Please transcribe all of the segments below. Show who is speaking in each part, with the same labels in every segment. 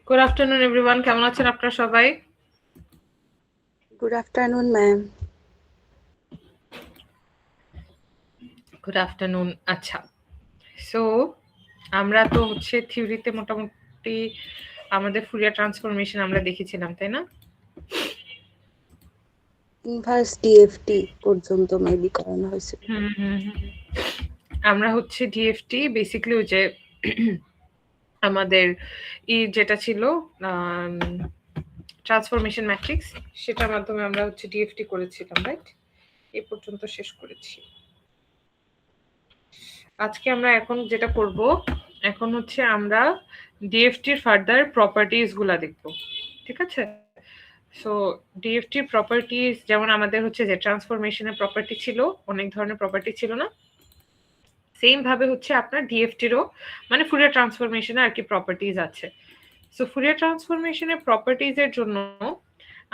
Speaker 1: Good afternoon, everyone. কেমন আছেন আপনারা সবাই?
Speaker 2: Good afternoon, ma'am.
Speaker 1: Good afternoon. আচ্ছা, সো আমরা তো হচ্ছে থিওরিতে মোটামুটি আমাদের ফুরিয়ার ট্রান্সফরমেশন আমরা দেখেছিলাম, তাই না?
Speaker 2: ইনভার্স ডিএফটি পর্যন্ত মেবি করানো হয়েছিল।
Speaker 1: আমরা হচ্ছে ডিএফটি বেসিক্যালি ওই যে আমাদের যেটা ছিল ট্রান্সফরমেশন ম্যাট্রিক্স, সেটার মাধ্যমে আমরা হচ্ছে ডিএফটি করেছিলাম, রাইট? এই পর্যন্ত শেষ করেছি। আজকে আমরা এখন যেটা করব, এখন হচ্ছে আমরা ডিএফটির ফার্দার প্রপার্টিজ গুলা দেখব, ঠিক আছে? সো ডিএফটির প্রপার্টিজ, যেমন আমাদের হচ্ছে যে ট্রান্সফরমেশনের প্রপার্টি ছিল, অনেক ধরনের প্রপার্টি ছিল না? সেম ভাবে হচ্ছে আপনার ডিএফটিরও মানে ফুরিয়ার ট্রান্সফরমেশনে আর কি প্রপার্টিজ আছে। সো ফুরিয়ার ট্রান্সফরমেশনের প্রপার্টিজ এর জন্য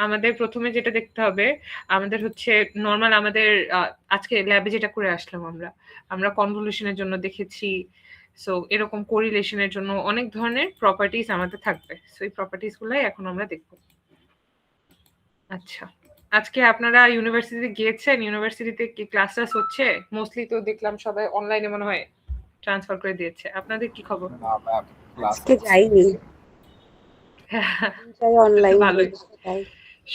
Speaker 1: আমাদের প্রথমে যেটা দেখতে হবে, আমাদের হচ্ছে নর্মাল আমাদের আজকে ল্যাবে যেটা করে আসলাম আমরা কনভলিউশনের জন্য দেখেছি। সো এরকম কোরিলেশনের জন্য অনেক ধরনের প্রপার্টিজ আমাদের থাকবে। সো এই প্রপার্টিজ গুলাই এখন আমরা দেখব। আচ্ছা, আজকে আপনারা ইউনিভার্সিটিতে গিয়েছেন? ইউনিভার্সিটিতে কি ক্লাস টাস হচ্ছে? মোস্টলি তো দেখলাম সবাই অনলাইনে মনে হয় ট্রান্সফার করে দিয়েছে। আপনাদের কি খবর?
Speaker 2: আজকে যাইনি, অনলাইন
Speaker 1: ভালোই,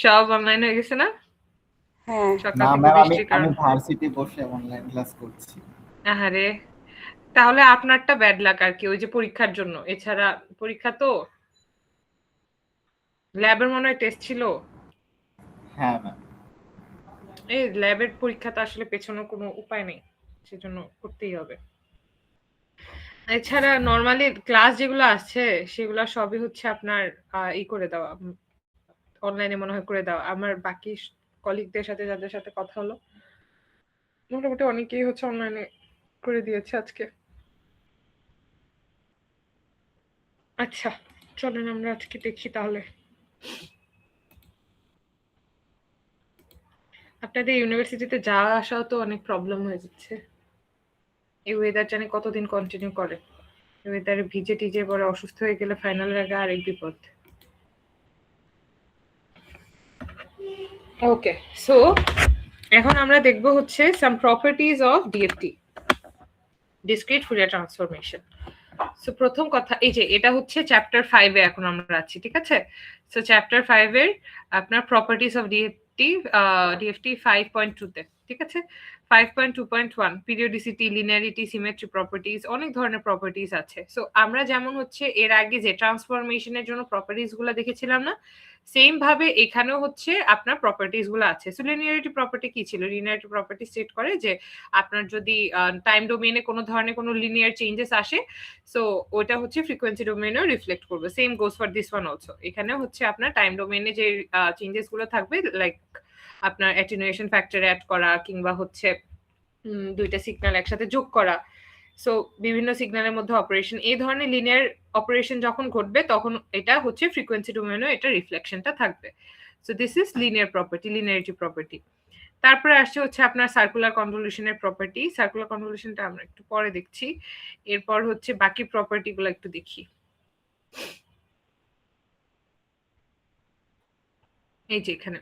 Speaker 1: সব অনলাইন হয়ে গেছে না?
Speaker 2: হ্যাঁ,
Speaker 1: সকাল থেকে বৃষ্টির কারণে
Speaker 3: আমি ভার্সিটি বসে অনলাইন ক্লাস করছি।
Speaker 1: আহারে, তাহলে আপনারটা ব্যাড লাক আর কি, ওই যে পরীক্ষার জন্য। এছাড়া পরীক্ষা তো ল্যাবের মনে হয় টেস্ট ছিল।
Speaker 3: হ্যাঁ ম্যাম,
Speaker 1: এই ল্যাবের পরীক্ষা তো আসলে পেছানোর কোনো উপায় নেই, সেজন্য করতেই হবে। এছাড়া নর্মালি ক্লাস যেগুলো আছে সেগুলো সবই হচ্ছে আপনার ই করে দেওয়া, অনলাইনে মনে হয় করে দেওয়া। আমার বাকি কলিগদের সাথে যাদের সাথে কথা হলো, মোটামুটি অনেকেই হচ্ছে অনলাইনে করে দিয়েছে আজকে। আচ্ছা, চলেন আমরা আজকে দেখি তাহলে। আপনাদের ইউনিভার্সিটিতে যাওয়া আসাও তো অনেক প্রবলেম হয়ে যাচ্ছে। এই ওয়েদার জানি কতদিন কন্টিনিউ করে। এই ওয়েদারে ভিজে টিজে পরে অসুস্থ হয়ে গেলে ফাইনালের আগে আরেক বিপদ। ওকে, সো এখন আমরা দেখব হচ্ছে some properties of DFT, discrete Fourier transformation. So প্রথম কথা, এই যে এটা হচ্ছে চ্যাপ্টার 5 এ এখন আমরা আছি, ঠিক আছে? সো চ্যাপ্টার 5 এর আপনার প্রপার্টিজ অফ ডিএফটি 5.2 তে, ঠিক আছে? 5.2.1 পিরিয়ডিসিটি, লিনিয়ারিটি, সিমেট্রি প্রপার্টিজ, অনেক ধরনের প্রপার্টিজ আছে। সো আমরা যেমন হচ্ছে এর আগে যে ট্রান্সফরমেশনের জন্য প্রপার্টিজ গুলো দেখেছিলাম না, সেম ভাবে এখানেও হচ্ছে আপনার প্রপার্টিজ গুলো আছে। সো লিনিয়ারিটি প্রপার্টি কি ছিল? লিনিয়ারিটি প্রপার্টি স্টেট করে যে আপনার যদি টাইম ডোমেইনে কোনো ধরনের কোনো লিনিয়ার চেঞ্জেস আসে, সো ওটা হচ্ছে ফ্রিকোয়েন্সি ডোমেইনেও রিফ্লেক্ট করবে। Same goes for this one also. এখানে হচ্ছে আপনার টাইম ডোমেইনে যে চেঞ্জেস গুলো থাকবে, লাইক আপনার অ্যাটেনুয়েশন ফ্যাক্টর অ্যাড করা, কিংবা হচ্ছে দুইটা সিগন্যাল একসাথে যোগ করা, সো বিভিন্ন সিগন্যালের মধ্যে অপারেশন, এই ধরনের লিনিয়ার অপারেশন যখন ঘটবে তখন এটা হচ্ছে ফ্রিকোয়েন্সি ডোমেইনেও এটা রিফ্লেকশনটা থাকবে। So this is linear property, linearity property. তারপরে আসছে হচ্ছে আপনার সার্কুলার কনভলিউশনের প্রপার্টি। সার্কুলার কনভলিউশনটা আমরা একটু পরে দেখছি। এরপর হচ্ছে বাকি প্রপার্টি গুলো একটু দেখি। এই যে এখানে,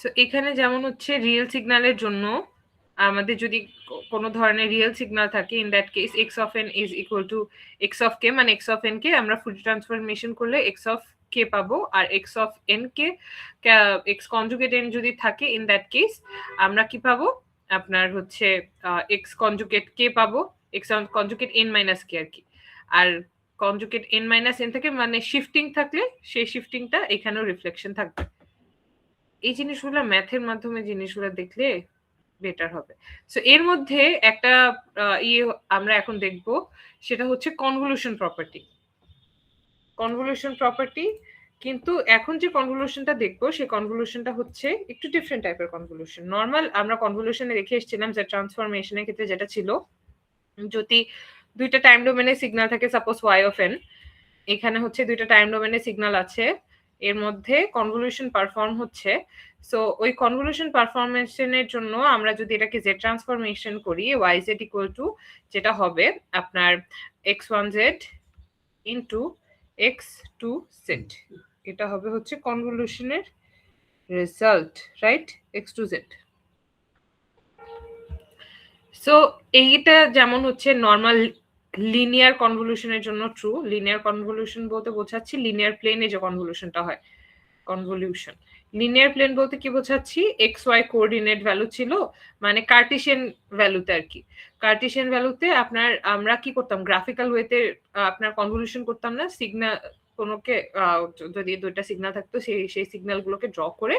Speaker 1: সো এখানে যেমন হচ্ছে রিয়েল সিগন্যালের জন্য আমাদের যদি কোনো ধরনের রিয়েল সিগন্যাল থাকে, in that case x of n is equal to x of k, মানে এক্স অফ এন কে আমরা ফুরিয়ার ট্রান্সফরমেশন করলে এক্স অফ কে পাবো, আর এক্স অফ এন কে এক্স কনজুগেট এন যদি থাকে, ইন দ্যাট কেস আমরা কি পাবো, আপনার হচ্ছে এক্স কনজুগেট কে পাবো, এক্স কনজুগেট এন মাইনাস কে আর কি। আর কনজুগেট এন মাইনাস এন থেকে মানে শিফটিং থাকলে সেই শিফটিংটা এখানেও রিফ্লেকশন থাকবে। এই জিনিসগুলো ম্যাথের মাধ্যমে জিনিসগুলো দেখলে বেটার হবে। সো এর মধ্যে একটা ইয়ে আমরা এখন দেখব, সেটা হচ্ছে কনভলিউশন প্রপার্টি। কনভলিউশন প্রপার্টি, কিন্তু এখন যে কনভলিউশনটা দেখবো সেই কনভলিউশনটা হচ্ছে একটু ডিফারেন্ট টাইপের কনভলিউশন। নর্মাল আমরা কনভলিউশনে দেখে এসেছিলাম যে ট্রান্সফরমেশনের ক্ষেত্রে যেটা ছিল, যদি দুইটা টাইম ডোমেনে সিগন্যাল থাকে, সাপোজ ওয়াই অফ এন, এখানে হচ্ছে দুইটা টাইম ডোমেনে সিগন্যাল আছে, এর মধ্যে কনভলিউশন পারফর্ম হচ্ছে। সো ওই কনভলিউশন পারফরমেশনের জন্য আমরা যদি এটাকে জেড ট্রান্সফরমেশন করি, ওয়াই জেড ইকুয়াল টু যেটা হবে আপনার x one z into x2 z, এটা হবে হচ্ছে কনভলিউশনের result, right? x2 z। So এইটা যেমন হচ্ছে নর্মাল লিনিয়ার কনভলিউশনের জন্য ট্রু। লিনিয়ার কনভলিউশন বলতে বোঝাচ্ছি লিনিয়ার প্লেনে যে কনভলিউশনটা হয়, কনভলিউশন। লিনিয়ার প্লেন বলতে কি বোঝাচ্ছি, এক্স ওয়াই কোঅর্ডিনেট ভ্যালু ছিল, মানে কার্টেসিয়ান ভ্যালুতে আর কি। কার্টেসিয়ান ভ্যালুতে আপনার আমরা কি করতাম, গ্রাফিক্যাল ওয়েতে আপনার কনভলিউশন করতাম না, সিগন্যাল কোনোকে যদি দুইটা সিগন্যাল থাকতো সেই সিগন্যাল গুলোকে ড্র করে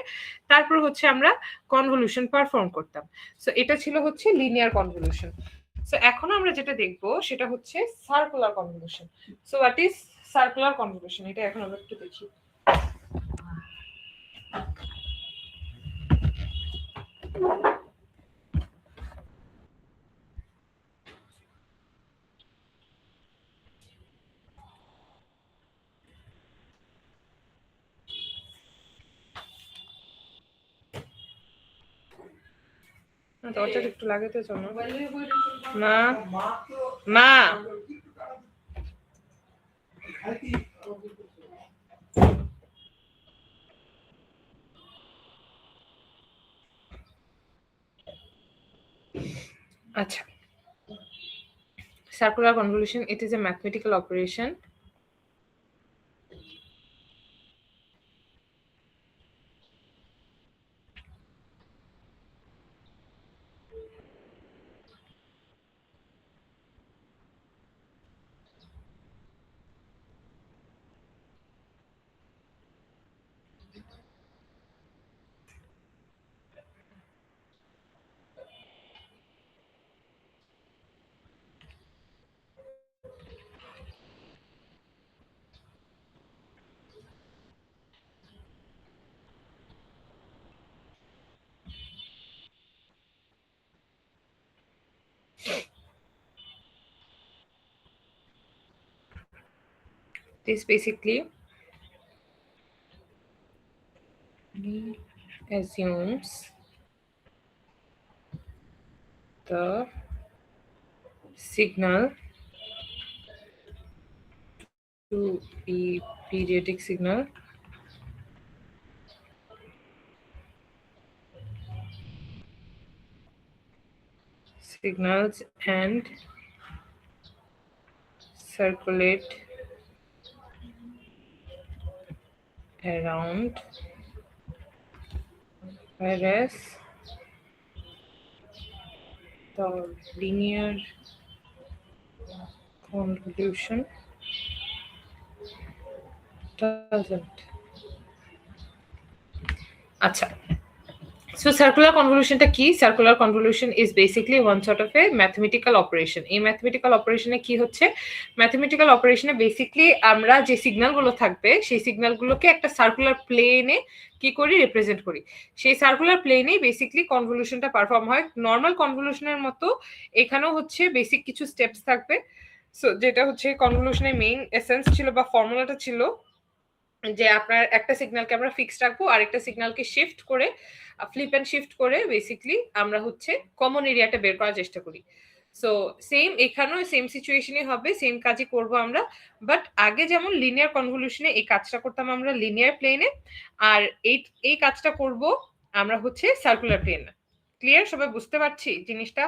Speaker 1: তারপর হচ্ছে আমরা কনভলিউশন পারফর্ম করতাম। সো এটা ছিল হচ্ছে লিনিয়ার কনভলিউশন। সো এখন আমরা যেটা দেখবো সেটা হচ্ছে circular convolution. So what is circular convolution, এটা এখন আমরা একটু দেখি। দরজাটা একটু লাগাতে চলো মা, মা। আচ্ছা, circular convolution, it is a mathematical operation this basically assumes the signal to be periodic signal signals and circulate around, whereas the linear convolution doesn't. আচ্ছা, so circular convolution টা কি? Circular convolution is basically one sort of a mathematical operation. এই mathematical operation এ কি হচ্ছে, mathematical operation এ basically আমরা যে signal গুলো থাকবে সেই সিগন্যাল গুলোকে একটা সার্কুলার প্লেনে কি করি, রিপ্রেজেন্ট করি। সেই সার্কুলার প্লেনেই বেসিক্যালি কনভলিউশনটা পারফর্ম হয়। নর্মাল কনভলিউশনের মতো এখানেও হচ্ছে বেসিক কিছু স্টেপস থাকবে। সো যেটা হচ্ছে কনভলিউশনের মেইন এসেন্স ছিল বা ফর্মুলাটা ছিল যে আপনার একটা সিগন্যালকে আমরা ফিক্সড রাখবো, আরেকটা সিগন্যালকে শিফট করে ফ্লিপ এন্ড শিফট করে বেসিক্যালি আমরা হচ্ছে কমন এরিয়াটা বের করার চেষ্টা করি। সো সেম এখানেও সেম সিচুয়েশনই হবে, সেম কাজই করব আমরা। বাট আগে যেমন লিনিয়ার কনভলিউশনে এই কাজটা করতাম আমরা লিনিয়ার প্লেনে, আর এই কাজটা করব আমরা হচ্ছে সার্কুলার প্লেনে। ক্লিয়ার? সবাই বুঝতে পারছি জিনিসটা?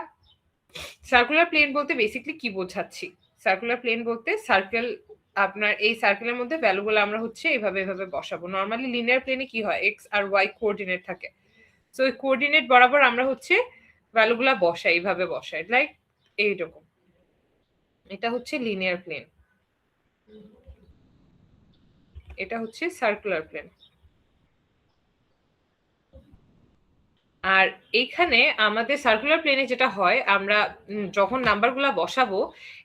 Speaker 1: সার্কুলার প্লেন বলতে বেসিক্যালি কি বোঝাচ্ছি, সার্কুলার প্লেন বলতে সার্কেল, আপনার এই সার্কেলের মধ্যে ভ্যালুগুলো আমরা হচ্ছে এভাবে বসাবো। নরমালি লিনিয়ার প্লেনে কি হয়, এক্স আর ওয়াই কোঅর্ডিনেট থাকে। সো এই কোঅর্ডিনেট বরাবর আমরা হচ্ছে ভ্যালুগুলা বসাই, এইভাবে বসাই, লাইক এইরকম। এটা হচ্ছে লিনিয়ার প্লেন, এটা হচ্ছে সার্কুলার প্লেন। আর এইখানে আমাদের সার্কুলার প্লেনে যেটা হয়, আমরা যখন নাম্বারগুলো বসাবো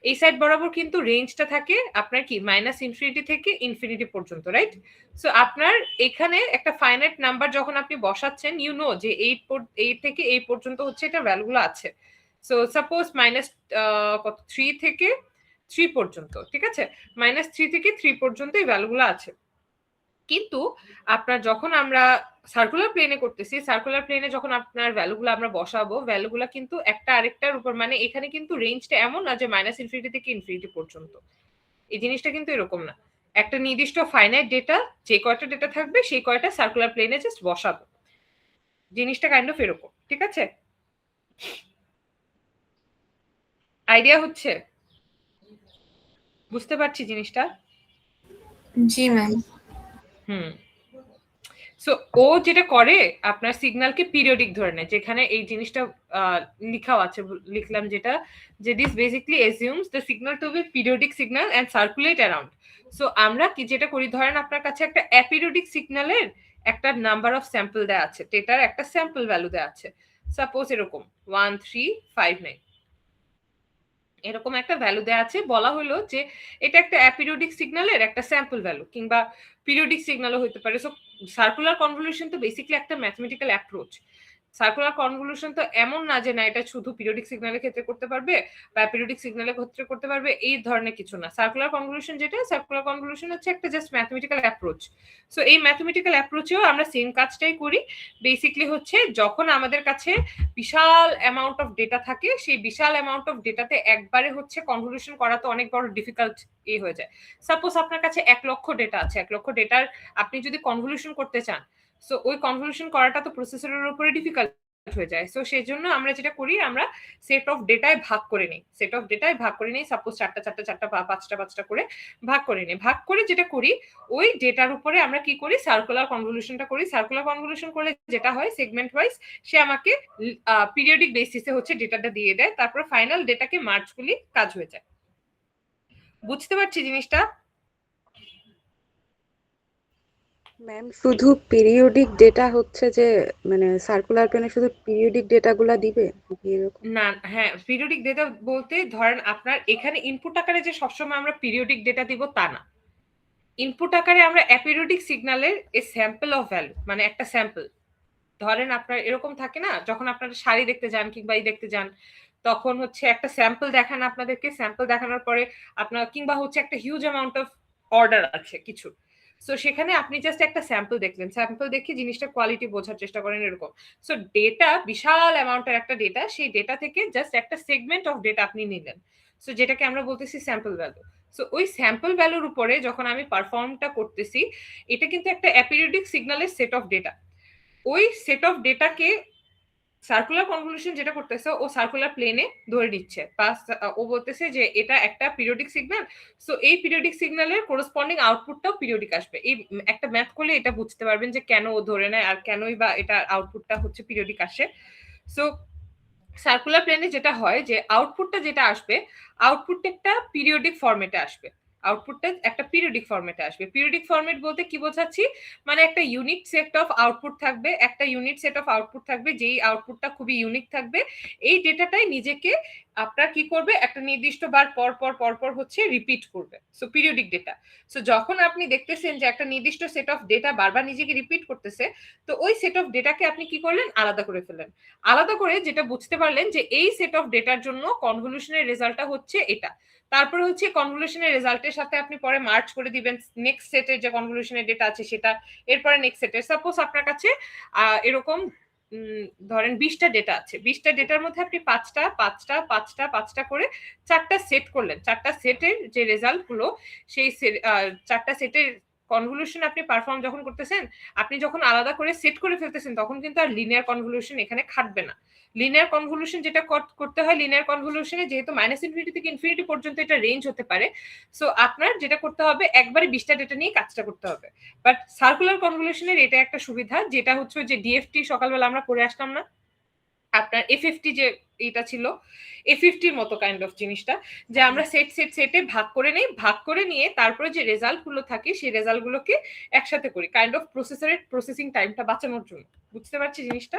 Speaker 1: এই সাইড বরাবর কিন্তু রেঞ্জটা থাকে আপনার কি -ইনফিনিটি থেকে ইনফিনিটি পর্যন্ত, রাইট? সো আপনার এখানে একটা ফাইনাইট নাম্বার যখন আপনি বসাচ্ছেন, ইউ নো যে 8 থেকে 8 পর্যন্ত হচ্ছে এটা ভ্যালুগুলো আছে। সো সাপোজ -3 থেকে 3 পর্যন্ত, ঠিক আছে, -3 থেকে 3 পর্যন্ত এই ভ্যালুগুলো আছে। কিন্তু আপনার যখন আমরা সার্কুলার প্লেনে করতেছি, সার্কুলার প্লেনে যখন আপনার ভ্যালুগুলো আমরা বসাবো, ভ্যালুগুলো কিন্তু একটা আরেকটার উপর, মানে এখানে কিন্তু রেঞ্জটা এমন না যে -ইনফিনিটি থেকে ইনফিনিটি পর্যন্ত। এই জিনিসটা কিন্তু এরকম না, একটা নির্দিষ্ট ফাইনাইট ডেটা, যে কয়টা ডেটা থাকবে সেই কয়টা সার্কুলার প্লেনে জাস্ট বসাবো, জিনিসটা কাইন্ড অফ এরকম। ঠিক আছে, আইডিয়া হচ্ছে, বুঝতে পারছি জিনিসটা?
Speaker 4: জি ম্যাম।
Speaker 1: সো ও যেটা করে আপনার সিগন্যালকে পিরিয়ডিক ধরে নেয়, যেখানে এই জিনিসটা লিখাও আছে, লিখলাম যেটা, যে this basically assumes the signal to be periodic signal and circulate around. So আমরা কি যেটা করি, ধরেন আপনার কাছে একটা অ্যাপিরিয়ডিক সিগন্যালের একটা নাম্বার অফ স্যাম্পল দেওয়া আছে, এটার একটা স্যাম্পল ভ্যালু দেওয়া আছে, সাপোজ এরকম 1359, এরকম একটা ভ্যালু দেওয়া আছে, বলা হলো যে এটা একটা অ্যাপিরিয়ডিক সিগন্যালের একটা স্যাম্পল ভ্যালু, কিংবা পিরিয়ডিক সিগন্যালও হতে পারে। সো সার্কুলার কনভলিউশন তো বেসিক্যালি একটা ম্যাথমেটিক্যাল অ্যাপ্রোচ। সার্কুলার কনভলিউশন তো এমন না যে না এটা শুধু পিরিয়ডিক সিগন্যালের ক্ষেত্রে করতে পারবে বা অ্যাপিরিয়ডিক সিগন্যালের ক্ষেত্রে করতে পারবে, এই ধরনের কিছু না। সার্কুলার কনভলিউশন যেটা, সার্কুলার কনভলিউশন হচ্ছে একটা জাস্ট ম্যাথমেটিক্যাল অ্যাপ্রোচ। সো এই ম্যাথমেটিক্যাল অ্যাপ্রোচেও আমরা সেম কাজটাই করি। বেসিক্যালি হচ্ছে যখন আমাদের কাছে বিশাল অ্যামাউন্ট অফ ডেটা থাকে, সেই বিশাল অ্যামাউন্ট অফ ডেটাতে একবারে হচ্ছে কনভলিউশন করা তো অনেক বড় ডিফিকাল্ট হয়ে যায়। সাপোজ আপনার কাছে 1 লক্ষ ডেটা আছে, 1 লক্ষ ডেটার আপনি যদি কনভলিউশন করতে চান, সো ওই কনভলিউশন করাটা তো প্রসেসরের উপরে ডিফিকাল্ট হয়ে যায়। সো সেই জন্য আমরা যেটা করি, আমরা সেট অফ ডেটায় ভাগ করে নিই, সেট অফ ডেটায় ভাগ করে নিই, সাপোজ 4টা 4টা 4টা বা 5টা 5টা করে ভাগ করে নিই। ভাগ করে যেটা করি, ওই ডেটার উপরে আমরা কি করি, সার্কুলার কনভলিউশনটা করি। সার্কুলার কনভলিউশন করলে যেটা হয়, সেগমেন্ট ওয়াইজ সে আমাকে পিরিয়ডিক বেসিসে হচ্ছে ডেটাটা দিয়ে দেয়, তারপর ফাইনাল ডেটাকে মার্জ করলে কাজ হয়ে যায়। বুঝতে পারছি জিনিসটা?
Speaker 2: ম্যাম শুধু পিরিয়ডিক ডেটা হচ্ছে যে মানে সার্কুলার প্লেনে শুধু পিরিয়ডিক ডেটাগুলা দিবে এরকম?
Speaker 1: না, হ্যাঁ, পিরিয়ডিক ডেটা বলতে ধরেন আপনার এখানে ইনপুট আকারে যে সবসময় আমরা পিরিয়ডিক ডেটা দিব তা না। ইনপুট আকারে আমরা অ্যাপিরিয়ডিক সিগন্যালের এ স্যাম্পল অফ ভ্যালু, মানে একটা স্যাম্পল, ধরেন আপনার এরকম থাকে না, যখন আপনারা শাড়ি দেখতে যান কিংবা দেখতে যান, তখন হচ্ছে একটা স্যাম্পল দেখান আপনাদেরকে, স্যাম্পল দেখানোর পরে আপনার, কিংবা হচ্ছে একটা হিউজ অ্যামাউন্ট অফ অর্ডার আছে কিছু, সো সেখানে আপনি জাস্ট একটা স্যাম্পল দেখলেন, স্যাম্পল দেখে জিনিসটা কোয়ালিটি বোঝার চেষ্টা করেন এরকম। সো ডেটা বিশাল অ্যামাউন্টের একটা ডেটা, সেই ডেটা থেকে জাস্ট একটা সেগমেন্ট অফ ডেটা আপনি নিলেন, সো যেটাকে আমরা বলতেছি স্যাম্পল ভ্যালু। সো ওই স্যাম্পল ভ্যালুর উপরে যখন আমি পারফর্মটা করতেছি, এটা কিন্তু একটা অ্যাপিরিয়ডিক সিগন্যালের সেট অফ ডেটা। ওই সেট অফ ডেটাকে সার্কুলার কনভলিউশন যেটা করতেছে, ও সার্কুলার প্লেনে ধরে নিচ্ছে, ও বলতেছে যে এটা একটা পিরিয়ডিক সিগন্যাল, সো এই পিরিয়ডিক সিগন্যালের কোরেসপন্ডিং আউটপুটটাও পিরিয়ডিক আসবে। এই একটা ম্যাথ করলে এটা বুঝতে পারবেন যে কেন ও ধরে নেয় আর কেনই বা এটা আউটপুটটা হচ্ছে পিরিয়ডিক আসে। সো সার্কুলার প্লেনে যেটা হয় যে আউটপুটটা যেটা আসবে, আউটপুটটা একটা পিরিয়ডিক ফরম্যাটে আসবে, আউটপুটটা একটা পিরিয়ডিক ফরম্যাটে আসবে। পিরিয়ডিক ফরম্যাট বলতে কি বোঝাচ্ছি, মানে একটা ইউনিট সেট অফ আউটপুট থাকবে, একটা ইউনিট সেট অফ আউটপুট থাকবে, যেই আউটপুটটা খুবই ইউনিক থাকবে। এই ডেটাটাই নিজেকে আপনার কি করবে, একটা নির্দিষ্ট বার পর পর পর পর হচ্ছে রিপিট করবে। So periodic data. সো যখন আপনি দেখতেছেন যে একটা নির্দিষ্ট সেট অফ ডেটা বারবার নিজেকে রিপিট করতেছে, তো ওই সেট অফ ডেটাকে আপনি কি করলেন, আলাদা করে ফেললেন। আলাদা করে যেটা বুঝতে পারলেন যে এই সেট অফ ডেটার জন্য কনভলিউশনের রেজাল্টটা হচ্ছে এটা, তারপরে হচ্ছে কনভলিউশনের রেজাল্টের সাথে আপনি পরে মার্চ করে দিবেন নেক্সট সেটের যে কনভলিউশনের ডেটা আছে সেটা, এরপরে নেক্সট সেটের। সাপোজ আপনার কাছে এরকম ধরেন 20টা ডেটা আছে, 20টা ডেটার মধ্যে আপনি 5টা 5টা 5টা 5টা করে 4টা সেট করলেন, 4টা সেটের যে রেজাল্ট গুলো, সেই 4টা সেটের কনভলিউশন আপনি পারফর্ম যখন করতেছেন, আপনি যখন আলাদা করে সেট করে ফেলতেছেন, তখন কিন্তু আর লিনিয়ার কনভলিউশন এখানে খাটবে না। লিনিয়ার কনভলিউশন যেটা করতে হয়, লিনিয়ার কনভলিউশনে যেহেতু -ইনফিনিটি থেকে ইনফিনিটি পর্যন্ত এটা রেঞ্জ হতে পারে, সো আপনার যেটা করতে হবে, একবারে 20টা ডেটা নিয়ে কাজটা করতে হবে। বাট সার্কুলার কনভলিউশনের এটা একটা সুবিধা, যেটা হচ্ছে যে ডিএফটি সকালবেলা আমরা করে আসলাম না, আপনার এফএফটি যে এটা ছিল, এফএফটির মতো কাইন্ড অফ জিনিসটা, যে আমরা সেটে ভাগ করে নেই, ভাগ করে নিয়ে তারপরে যে রেজাল্ট গুলো থাকে সেই রেজাল্ট গুলোকে একসাথে করি, কাইন্ড অফ প্রসেসরের প্রসেসিং টাইমটা বাঁচানোর জন্য। বুঝতে পারছি জিনিসটা?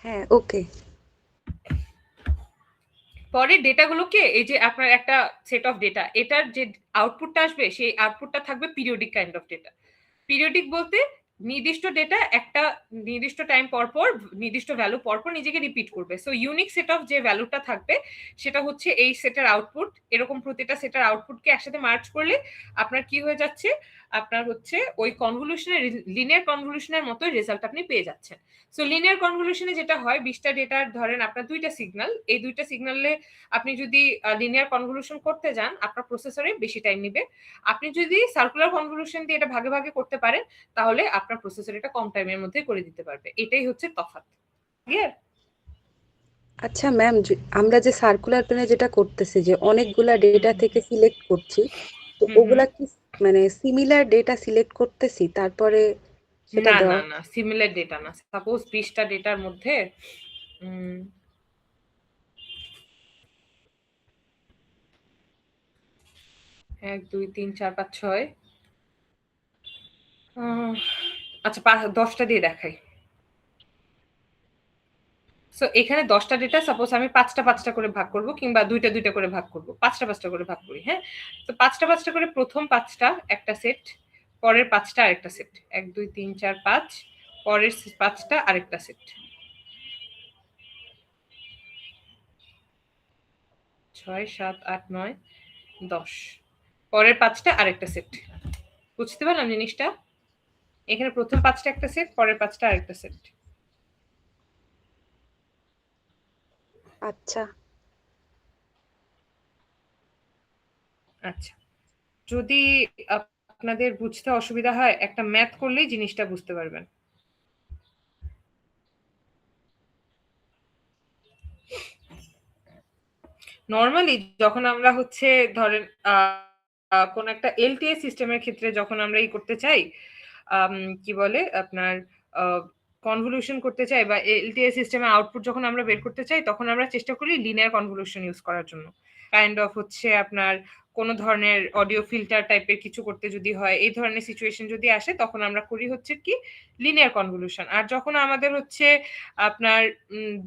Speaker 2: হ্যাঁ, ওকে।
Speaker 1: পরে ডেটাগুলোকে, এই যে আপনার একটা সেট অফ ডেটা, এটার যে আউটপুটটা আসবে সেই আউটপুটটা থাকবে periodic kind of data. Periodic বলতে নির্দিষ্ট ডেটা একটা নির্দিষ্ট টাইম পর পর নির্দিষ্ট ভ্যালু পর পর নিজেকে রিপিট করবে। সো ইউনিক সেট অফ যে ভ্যালুটা থাকবে সেটা হচ্ছে এই সেটের আউটপুট। এরকম প্রতিটা সেটের আউটপুটকে একসাথে মার্চ করলে আপনার কি হয়ে যাচ্ছে, আপনার হচ্ছে ওই কনভলিউশনের লিনিয়ার কনভলিউশনের মতো রেজাল্ট আপনি পেয়ে যাচ্ছেন। সো লিনিয়ার কনভলিউশনে যেটা হয় 20টা ডেটার ধরেন আপনার 2টা সিগন্যাল, এই 2টা সিগন্যালে আপনি যদি লিনিয়ার কনভলিউশন করতে যান আপনার প্রসেসরে বেশি টাইম নেবে। আপনি যদি সার্কুলার কনভলিউশন দিয়ে এটা ভাগে ভাগে করতে পারেন তাহলে আপনার প্রসেসর এটা কম টাইমের মধ্যে করে দিতে পারবে। এটাই হচ্ছে তফাৎ। ক্লিয়ার?
Speaker 2: আচ্ছা ম্যাম, আমরা যে সার্কুলার প্ল্যানে যেটা করতেছি যে অনেকগুলা ডেটা থেকে সিলেক্ট করছি, তো ওগুলা কি মানে সিমিলার ডেটা সিলেক্ট করতেছি তারপরে সেটা
Speaker 1: না
Speaker 2: দেওয়া?
Speaker 1: না না, সিমিলার ডেটা না। সাপোজ 20টা ডেটার মধ্যে 1 2 3 4 5 6 আচ্ছা 10টা দিয়ে দেখাই। সো এখানে 10টা ডেটা সাপোজ আমি 5টা করে ভাগ করব কিংবা 2টা করে ভাগ করব, 5টা করে ভাগ করি। হ্যাঁ, তো 5টা করে প্রথম 5টা একটা সেট, পরের 5টা আরেকটা সেট, 1 2 3 4 5, পরের 5টা আরেকটা সেট, 6 7 8 9 10, পরের 5টা আরেকটা সেট। বুঝতে পারলাম জিনিসটা? এখানে প্রথম 5টা একটা সেট, পরের 5টা আরেকটা সেট।
Speaker 2: আচ্ছা
Speaker 1: আচ্ছা, যদি আপনাদের বুঝতে অসুবিধা হয় একটা ম্যাথ করলেই জিনিসটা বুঝতে পারবেন। নরমালি যখন আমরা হচ্ছে ধরেন কোন একটা এলটিএ সিস্টেমের ক্ষেত্রে যখন আমরা এই করতে চাই, কি বলে আপনার কনভলিউশন করতে চাই বা এলটিএ সিস্টেমে আউটপুট যখন আমরা বের করতে চাই তখন আমরা চেষ্টা করি লিনিয়ার কনভলিউশন ইউজ করার জন্য। কাইন্ড অফ হচ্ছে আপনার কোন ধরনের অডিও ফিল্টার টাইপের কিছু করতে যদি হয়, এই ধরনের সিচুয়েশন যদি আসে তখন আমরা করি হচ্ছে কি লিনিয়ার কনভলিউশন। আর যখন আমাদের হচ্ছে আপনার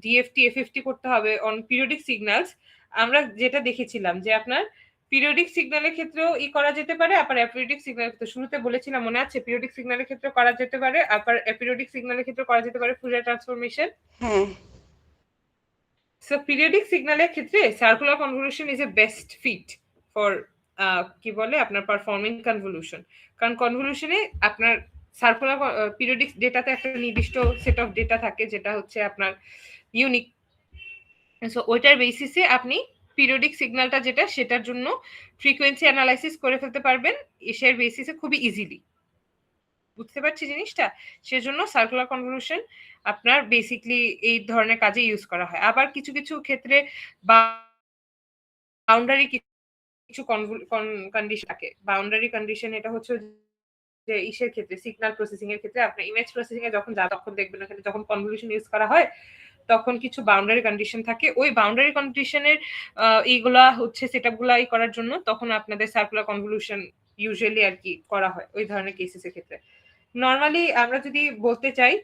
Speaker 1: ডিএফটি এফএফটি করতে হবে অন পিরিয়ডিক সিগন্যালস, আমরা যেটা দেখেছিলাম যে আপনার পিরিয়ডিক সিগন্যালের ক্ষেত্রেও করা যেতে পারে, আবার অ্যাপিরিয়ডিক সিগন্যালের ক্ষেত্রে শুরুতে বলেছিলাম মনে আছে, পিরিয়ডিক সিগন্যালের ক্ষেত্রে করা যেতে পারে, আবার অ্যাপিরিয়ডিক সিগন্যালের ক্ষেত্রে করা যেতে পারে ফুরিয়ার ট্রান্সফরমেশন।
Speaker 2: হ্যাঁ,
Speaker 1: সো পিরিয়ডিক সিগন্যালের ক্ষেত্রে circular convolution is a best fit for কি বলে আপনার পারফর্মিং কনভলিউশন। কারণ কনভলিউশনে আপনার সার্কুলার পিরিয়ডিক ডেটাতে একটা নির্দিষ্ট সেট অফ ডেটা থাকে যেটা হচ্ছে আপনার ইউনিক। সো ওইটার বেসিসে আপনি পিরিয়ডিক সিগন্যালটা যেটা সেটার জন্য ফ্রিকোয়েন্সি অ্যানালাইসিস করে ফেলতে পারবেন এসের বেসিসে খুবই ইজিলি। বুঝতে পারছি জিনিসটা? সেজন্য সার্কুলার কনভলিউশন আপনার বেসিকলি এই ধরনের কাজে ইউজ করা হয়। আবার কিছু কিছু ক্ষেত্রে বাউন্ডারি কিছু কন্ডিশন থাকে। বাউন্ডারি কন্ডিশন এটা হচ্ছে যে ইসের ক্ষেত্রে সিগন্যাল প্রসেসিং এর ক্ষেত্রে আপনার ইমেজ প্রসেসিং এ যখন তখন দেখবেন ওখানে যখন কনভলিউশন ইউজ করা হয় তখন কিছু বাউন্ডারি কন্ডিশন থাকে। ওই বাউন্ডারি কন্ডিশনের এইগুলা হচ্ছে সেটআপগুলা করার জন্য তখন আপনাদের সার্কুলার কনভলিউশন ইউজুয়ালি আর কি করা হয় ওই ধরনের কেসেসের ক্ষেত্রে। নরমালি আমরা যদি বলতে চাই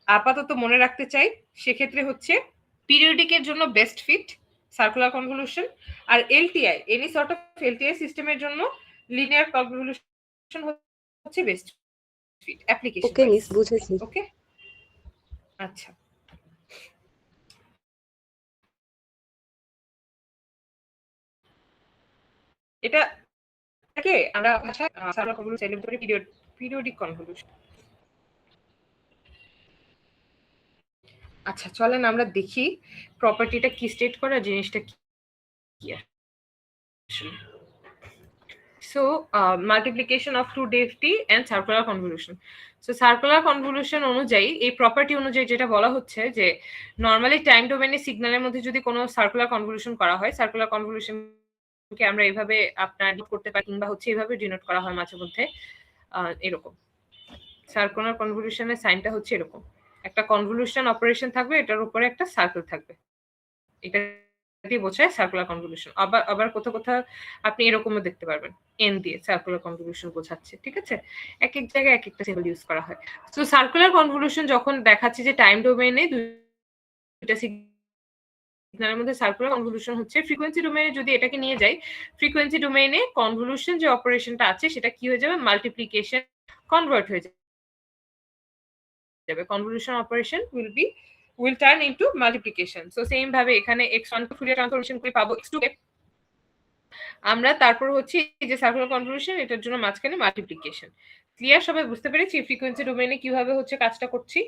Speaker 1: আপাতত মনে রাখতে চাই সেক্ষেত্রে হচ্ছে পিরিয়ডিকের জন্য বেস্ট ফিট সার্কুলার কনভলিউশন, আর LTI any sort of LTI সিস্টেমের জন্য লিনিয়ার কনভলিউশন হচ্ছে best fit application.
Speaker 2: Okay miss, বুঝেছি।
Speaker 1: ওকে, আচ্ছা। এটা এটাকে আমরা ভাষায় সার্কুলার কনভলিউশন চাইলে বলতে পারি পিরিয়ডিক কনভলিউশন। আচ্ছা চলেন আমরা দেখি প্রপার্টিটা কি স্টেট করা, জিনিসটা কি আসলে। So multiplication of 2 DFT and circular convolution. So circular convolution অনুযায়ী এই প্রপার্টি অনুযায়ী যেটা বলা হচ্ছে যে নরমালি টাইম ডোমেইনে সিগন্যালের মধ্যে যদি কোনো সার্কুলার কনভলিউশন করা হয়, সার্কুলার কনভলিউশন কে আমরা এইভাবে আপনার ডিনোট করতে পারি কিংবা হচ্ছে এইভাবে ডিনোট করা হয় মাঝে মধ্যে এরকম। সার্কুলার কনভলিউশনের সাইনটা হচ্ছে এরকম, একটা কনভলিউশন অপারেশন থাকবে, এটার উপরে একটা সার্কেল থাকবে, এটা দিয়ে বোঝায় সার্কুলার কনভলিউশন। আবার কোথাও কোথাও আপনি এরকমও দেখতে পারবেন এন দিয়ে সার্কুলার কনভলিউশন বোঝাচ্ছে। ঠিক আছে, এক এক জায়গায় এক একটা সিম্বল ইউজ করা হয়। সো সার্কুলার কনভলিউশন যখন দেখাচ্ছে যে টাইম ডোমেইনে দুইটা সিগন্যালের মধ্যে সার্কুলার কনভলিউশন হচ্ছে, ফ্রিকোয়েন্সি ডোমেইনে যদি এটাকে নিয়ে যাই, ফ্রিকোয়েন্সি ডোমেইনে কনভলিউশন যে অপারেশনটা আছে সেটা কি হয়ে যাবে, মাল্টিপ্লিকেশন কনভার্ট হয়ে যাবে। Convolution operation will turn into multiplication. So same ভাবে এখানে x1 ফুরিয়ার ট্রান্সফরমেশন করে পাবো x2 কে, আমরা তারপর হচ্ছে এই যে সার্কুলার কনভলিউশন, এটার জন্য মাঝখানে মাল্টিপ্লিকেশন। ক্লিয়ার? সবাই বুঝতে পেরেছি ফ্রিকোয়েন্সি ডোমেইনে কিভাবে হচ্ছে কাজটা করছি?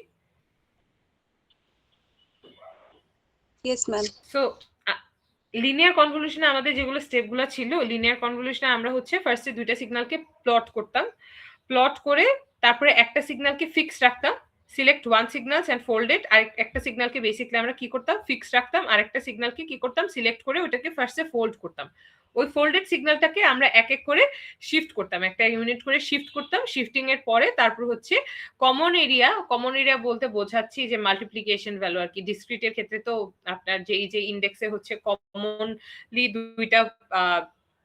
Speaker 2: Yes ma'am.
Speaker 1: সো লিনিয়ার কনভলিউশনে আমাদের যেগুলো স্টেপগুলো ছিল, লিনিয়ার কনভলিউশনে আমরা হচ্ছে ফার্স্টে দুইটা সিগন্যালকে প্লট করতাম, প্লট করে তারপরে একটা সিগন্যালকে ফিক্স রাখতাম, select one signals and folded, আর একটা সিগন্যালকে বেসিক্যালি আমরা কি করতাম, ফিক্স রাখতাম, আর একটা সিগন্যালকে কি করতাম, সিলেক্ট করে ওটাকে ফার্স্টে ফোল্ড করতাম। ওই ফোল্ডেড সিগন্যালটাকে আমরা এক এক করে শিফট করতাম, একটা ইউনিট করে শিফট করতাম। শিফটিং এর পরে তারপর হচ্ছে কমন এরিয়া বলতে বোঝাচ্ছি যে মাল্টিপ্লিকেশন ভ্যালু আর কি। ডিসক্রিটের ক্ষেত্রে তো আপনার যে এই যে ইন্ডেক্সে হচ্ছে কমনলি দুইটা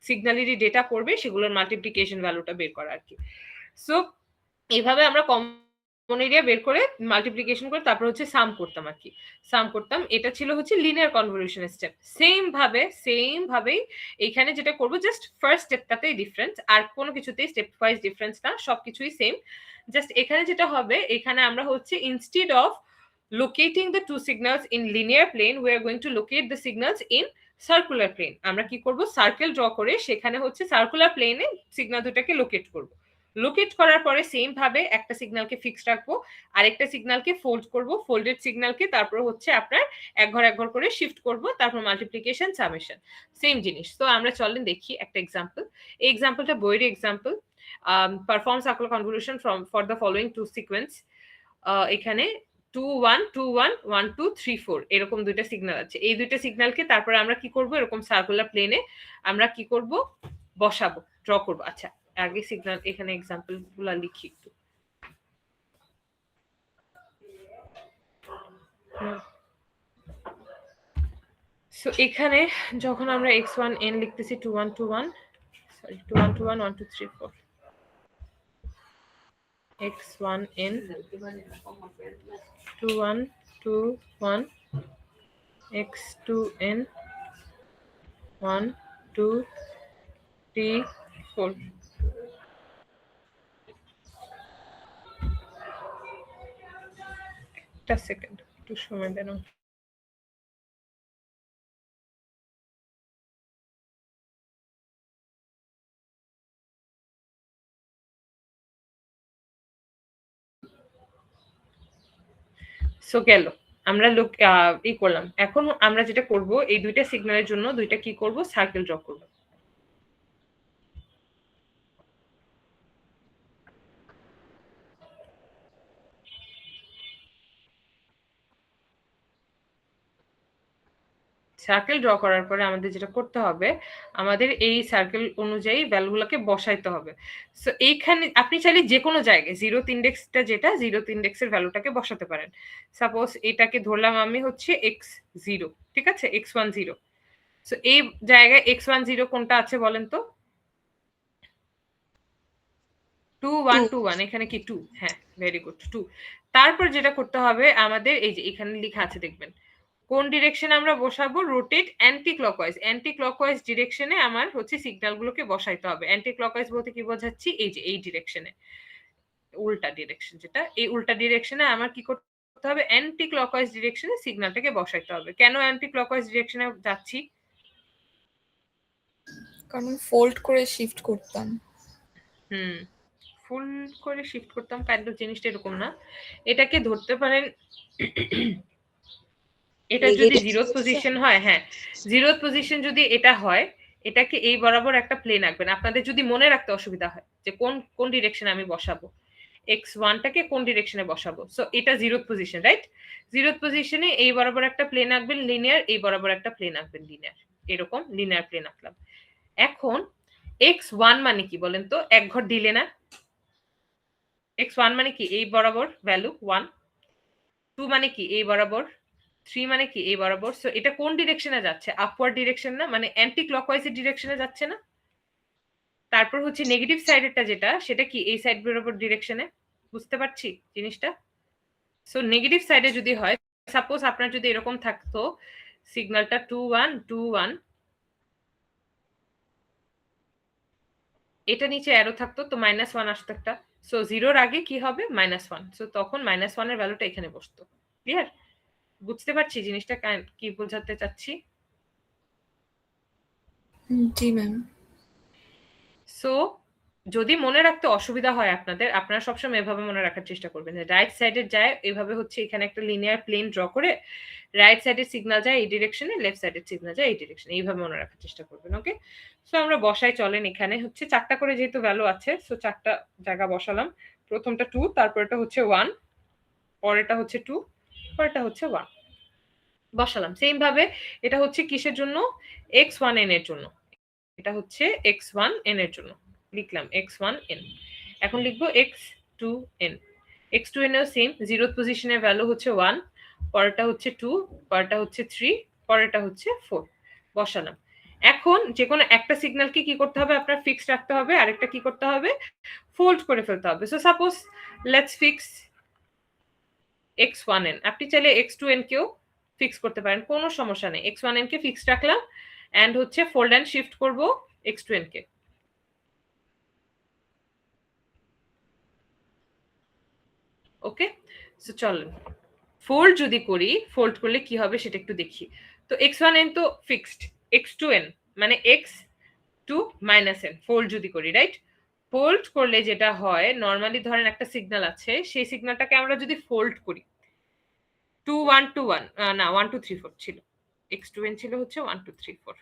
Speaker 1: সিগন্যালেরই ডেটা পড়বে, সেগুলোর মাল্টিপ্লিকেশন ভ্যালুটা বের করা আর কি। সো এইভাবে আমরা কমন এরিয়া বের করে মাল্টিপ্লিকেশন করে তারপর হচ্ছে সাম করতাম আর কি, সাম করতাম। এটা ছিল হচ্ছে লিনিয়ার কনভলিউশনের স্টেপ। সেম ভাবেই এখানে যেটা করব, জাস্ট ফার্স্ট স্টেপটাতেই ডিফারেন্স, আর কোনো কিছুতেই স্টেপ ওয়াইজ ডিফারেন্স না, সবকিছুই সেম। জাস্ট এখানে যেটা হবে, এখানে আমরা হচ্ছে instead of locating the two signals in linear plane, we are going to locate the signals in circular plane. আমরা কি করব, সার্কেল ড্র করে সেখানে হচ্ছে সার্কুলার প্লেনে সিগন্যাল দুটাকে লোকেট করব। লোকেট করার পরে সেম ভাবে একটা সিগন্যালকে ফিক্স রাখবো, আরেকটা সিগন্যালকে ফোল্ড করব, ফোল্ডেড সিগন্যালকে তারপর হচ্ছে আপনার এক ঘর করে শিফট করব, তারপর মাল্টিপ্লিকেশন, সামেশন, সেম জিনিস। তো আমরা চলেন দেখি একটা এক্সাম্পল। এই এক্সাম্পলটা বইয়ের example, perform circular convolution for the following two sequence. এখানে 2 1 2 1 1 2 3 4 এরকম দুইটা সিগন্যাল আছে। এই দুইটা সিগন্যালকে তারপরে আমরা কি করব, এরকম সার্কুলার প্লেনে আমরা কি করব, বসাবো, ড্র করব। আচ্ছা, আগে সিগন্যাল এখানে এক্সাম্পল গুলো লিখি একটু। সো এখানে যখন আমরা x1n লিখতেছি 2 1 2 1 সরি 2 1 2 1 1 2 3 4 x1n 2 1 2 1 x2n 1 2 3 4। একটা সেকেন্ড, একটু সময় দেন। সো গেল, আমরা ই করলাম। এখন আমরা যেটা করব, এই দুইটা সিগন্যালের জন্য দুইটা কি করব, সার্কেল ড্র করব। সার্কেল ড্র করার পরে আমাদের যেটা করতে হবে, আমাদের এই সার্কেল অনুযায়ী ভ্যালুগুলোকে বসাইতে হবে। সো এইখানে আপনি চাইলে যে কোনো জায়গায় জিরোথ ইন্ডেক্সটা, যেটা জিরোথ ইন্ডেক্সের ভ্যালুটাকে বসাতে পারেন। সাপোজ এটাকে ধরলাম আমি হচ্ছে x0, ঠিক আছে, x10। সো এই জায়গায় x10 কোনটা আছে বলেন তো? 2 1 2 1, এখানে কি 2? হ্যাঁ, ভেরি গুড, 2। তারপর যেটা করতে হবে আমাদের, এই যে এখানে লেখা আছে দেখবেন, কোন ডিরেকশনে আমরা বসাবো, rotate anticlockwise. Anticlockwise ডিরেকশনে আমার হচ্ছে সিগন্যালগুলোকে বসাইতে হবে। অ্যান্টি ক্লকওয়াইজ বলতে কি বোঝাচ্ছি, এই যে এই ডিরেকশনে, উল্টা ডিরেকশন যেটা, এই উল্টা ডিরেকশনে আমার কি করতে হবে, অ্যান্টি ক্লকওয়াইজ ডিরেকশনে সিগন্যালটাকে বসাইতে হবে। কেন অ্যান্টি ক্লকওয়াইজ ডিরেকশনে যাচ্ছি?
Speaker 4: কারণ ফোল্ড করে শিফট করতাম।
Speaker 1: ফুল করে শিফট করতাম, কাইন্ড অফ জিনিসটা এরকম না। এটাকে ধরতে পারেন, এটা যদি জিরোথ পজিশন হয়, হ্যাঁ, জিরোথ পজিশন যদি এটা হয়, এটাকে এই বরাবর একটা প্লেন আঁকবেন। আপনাদের যদি মনে রাখতে অসুবিধা হয় যে কোন কোন ডিরেকশনে আমি বসাবো, x1টাকে কোন ডিরেকশনে বসাবো। সো এটা জিরোথ পজিশন, রাইট? জিরোথ পজিশনে এই বরাবর একটা প্লেন আঁকবেন লিনিয়ার, এই বরাবর একটা প্লেন আঁকবেন লিনিয়ার, এরকম লিনিয়ার প্লেন আঁকলাম। এখন x1 মানে কি বলেন তো, এক ঘর দিলে না? x1 মানে কি, এই বরাবর ভ্যালু 1, 2 মানে কি এই বরাবর, 3 মানে কি এই বরাবর। সো এটা কোন ডিরেকশনে যাচ্ছে, আপওয়ার্ড ডিরেকশন না, মানে অ্যান্টি ক্লকওয়াইজের ডিরেকশনে যাচ্ছে না? তারপর হচ্ছে নেগেটিভ সাইডেরটা যেটা, সেটা কি এই সাইড বরাবর ডিরেকশনে। বুঝতে পারছি জিনিসটা? সো নেগেটিভ সাইডে যদি হয়, সাপোজ আপনার যদি এরকম থাকতো সিগন্যালটা 2 1 2 1, এটা নিচে অ্যারো থাকতো, তো -1 আসতো একটা। সো জিরোর আগে কি হবে, -1। সো তখন -1 এর ভ্যালুটা এখানে বসতো। ক্লিয়ার? বুঝতে পারছি জিনিসটা কি বোঝাতে চাচ্ছি?
Speaker 4: জি ম্যাম।
Speaker 1: সো যদি মনে রাখতে অসুবিধা হয় আপনাদের, আপনারা সবসময় এভাবে মনে রাখার চেষ্টা করবেন যে রাইট সাইডের যায় এভাবে হচ্ছে এখানে একটা লিনিয়ার প্লেন ড্র করে রাইট সাইডের সিগন্যাল যায় এই ডিরেকশনে, লেফট সাইডের সিগন্যাল যায় এই ডিরেকশনে, এইভাবে মনে রাখার চেষ্টা করবেন। ওকে, সো আমরা বসাই চলেন। এখানে হচ্ছে 4টা করে যেহেতু ভ্যালু আছে, সো 4টা জায়গা বসালাম। প্রথমটা 2, তারপরটা হচ্ছে 1, পরেরটা হচ্ছে 2, পরেরটা হচ্ছে 1 বসালাম। সেম ভাবে এটা হচ্ছে কিসের জন্য? x1n এর জন্য। এটা হচ্ছে x1n এর জন্য, লিখলাম x1n। এখন লিখবো x2n। x2n এও সেম, 0th পজিশনের ভ্যালু হচ্ছে 1, পরেরটা হচ্ছে 2, পরেরটা হচ্ছে 3, পরেরটা হচ্ছে 4 বসালাম। এখন যে কোনো একটা সিগন্যালকে কি করতে হবে? আপনার ফিক্সড রাখতে হবে, আরেকটা কি করতে হবে? ফোল্ড করে ফেলতে হবে। So suppose let's fix x1n, আপনি চাইলে x2n কেও ফিক্স করতে পারেন, কোনো সমস্যা নেই। x1n কে ফিক্সড রাখলাম এন্ড হচ্ছে ফোল্ড এন্ড শিফট করব x2n কে। ওকে, সো চলেন ফোল্ড যদি করি, ফোল্ড করলে কি হবে সেটা একটু দেখি। তো x1n তো ফিক্সড, x2n মানে x2 মাইনাস n ফোল্ড যদি করি, রাইট? ফোল্ড করলে যেটা হয়, নরমালি ধরেন একটা সিগন্যাল আছে, সেই সিগন্যালটাকে আমরা যদি ফোল্ড করি 2 1 2 1 না 1 2 3 4 ছিল, x2n ছিল হচ্ছে 1 2 3 4।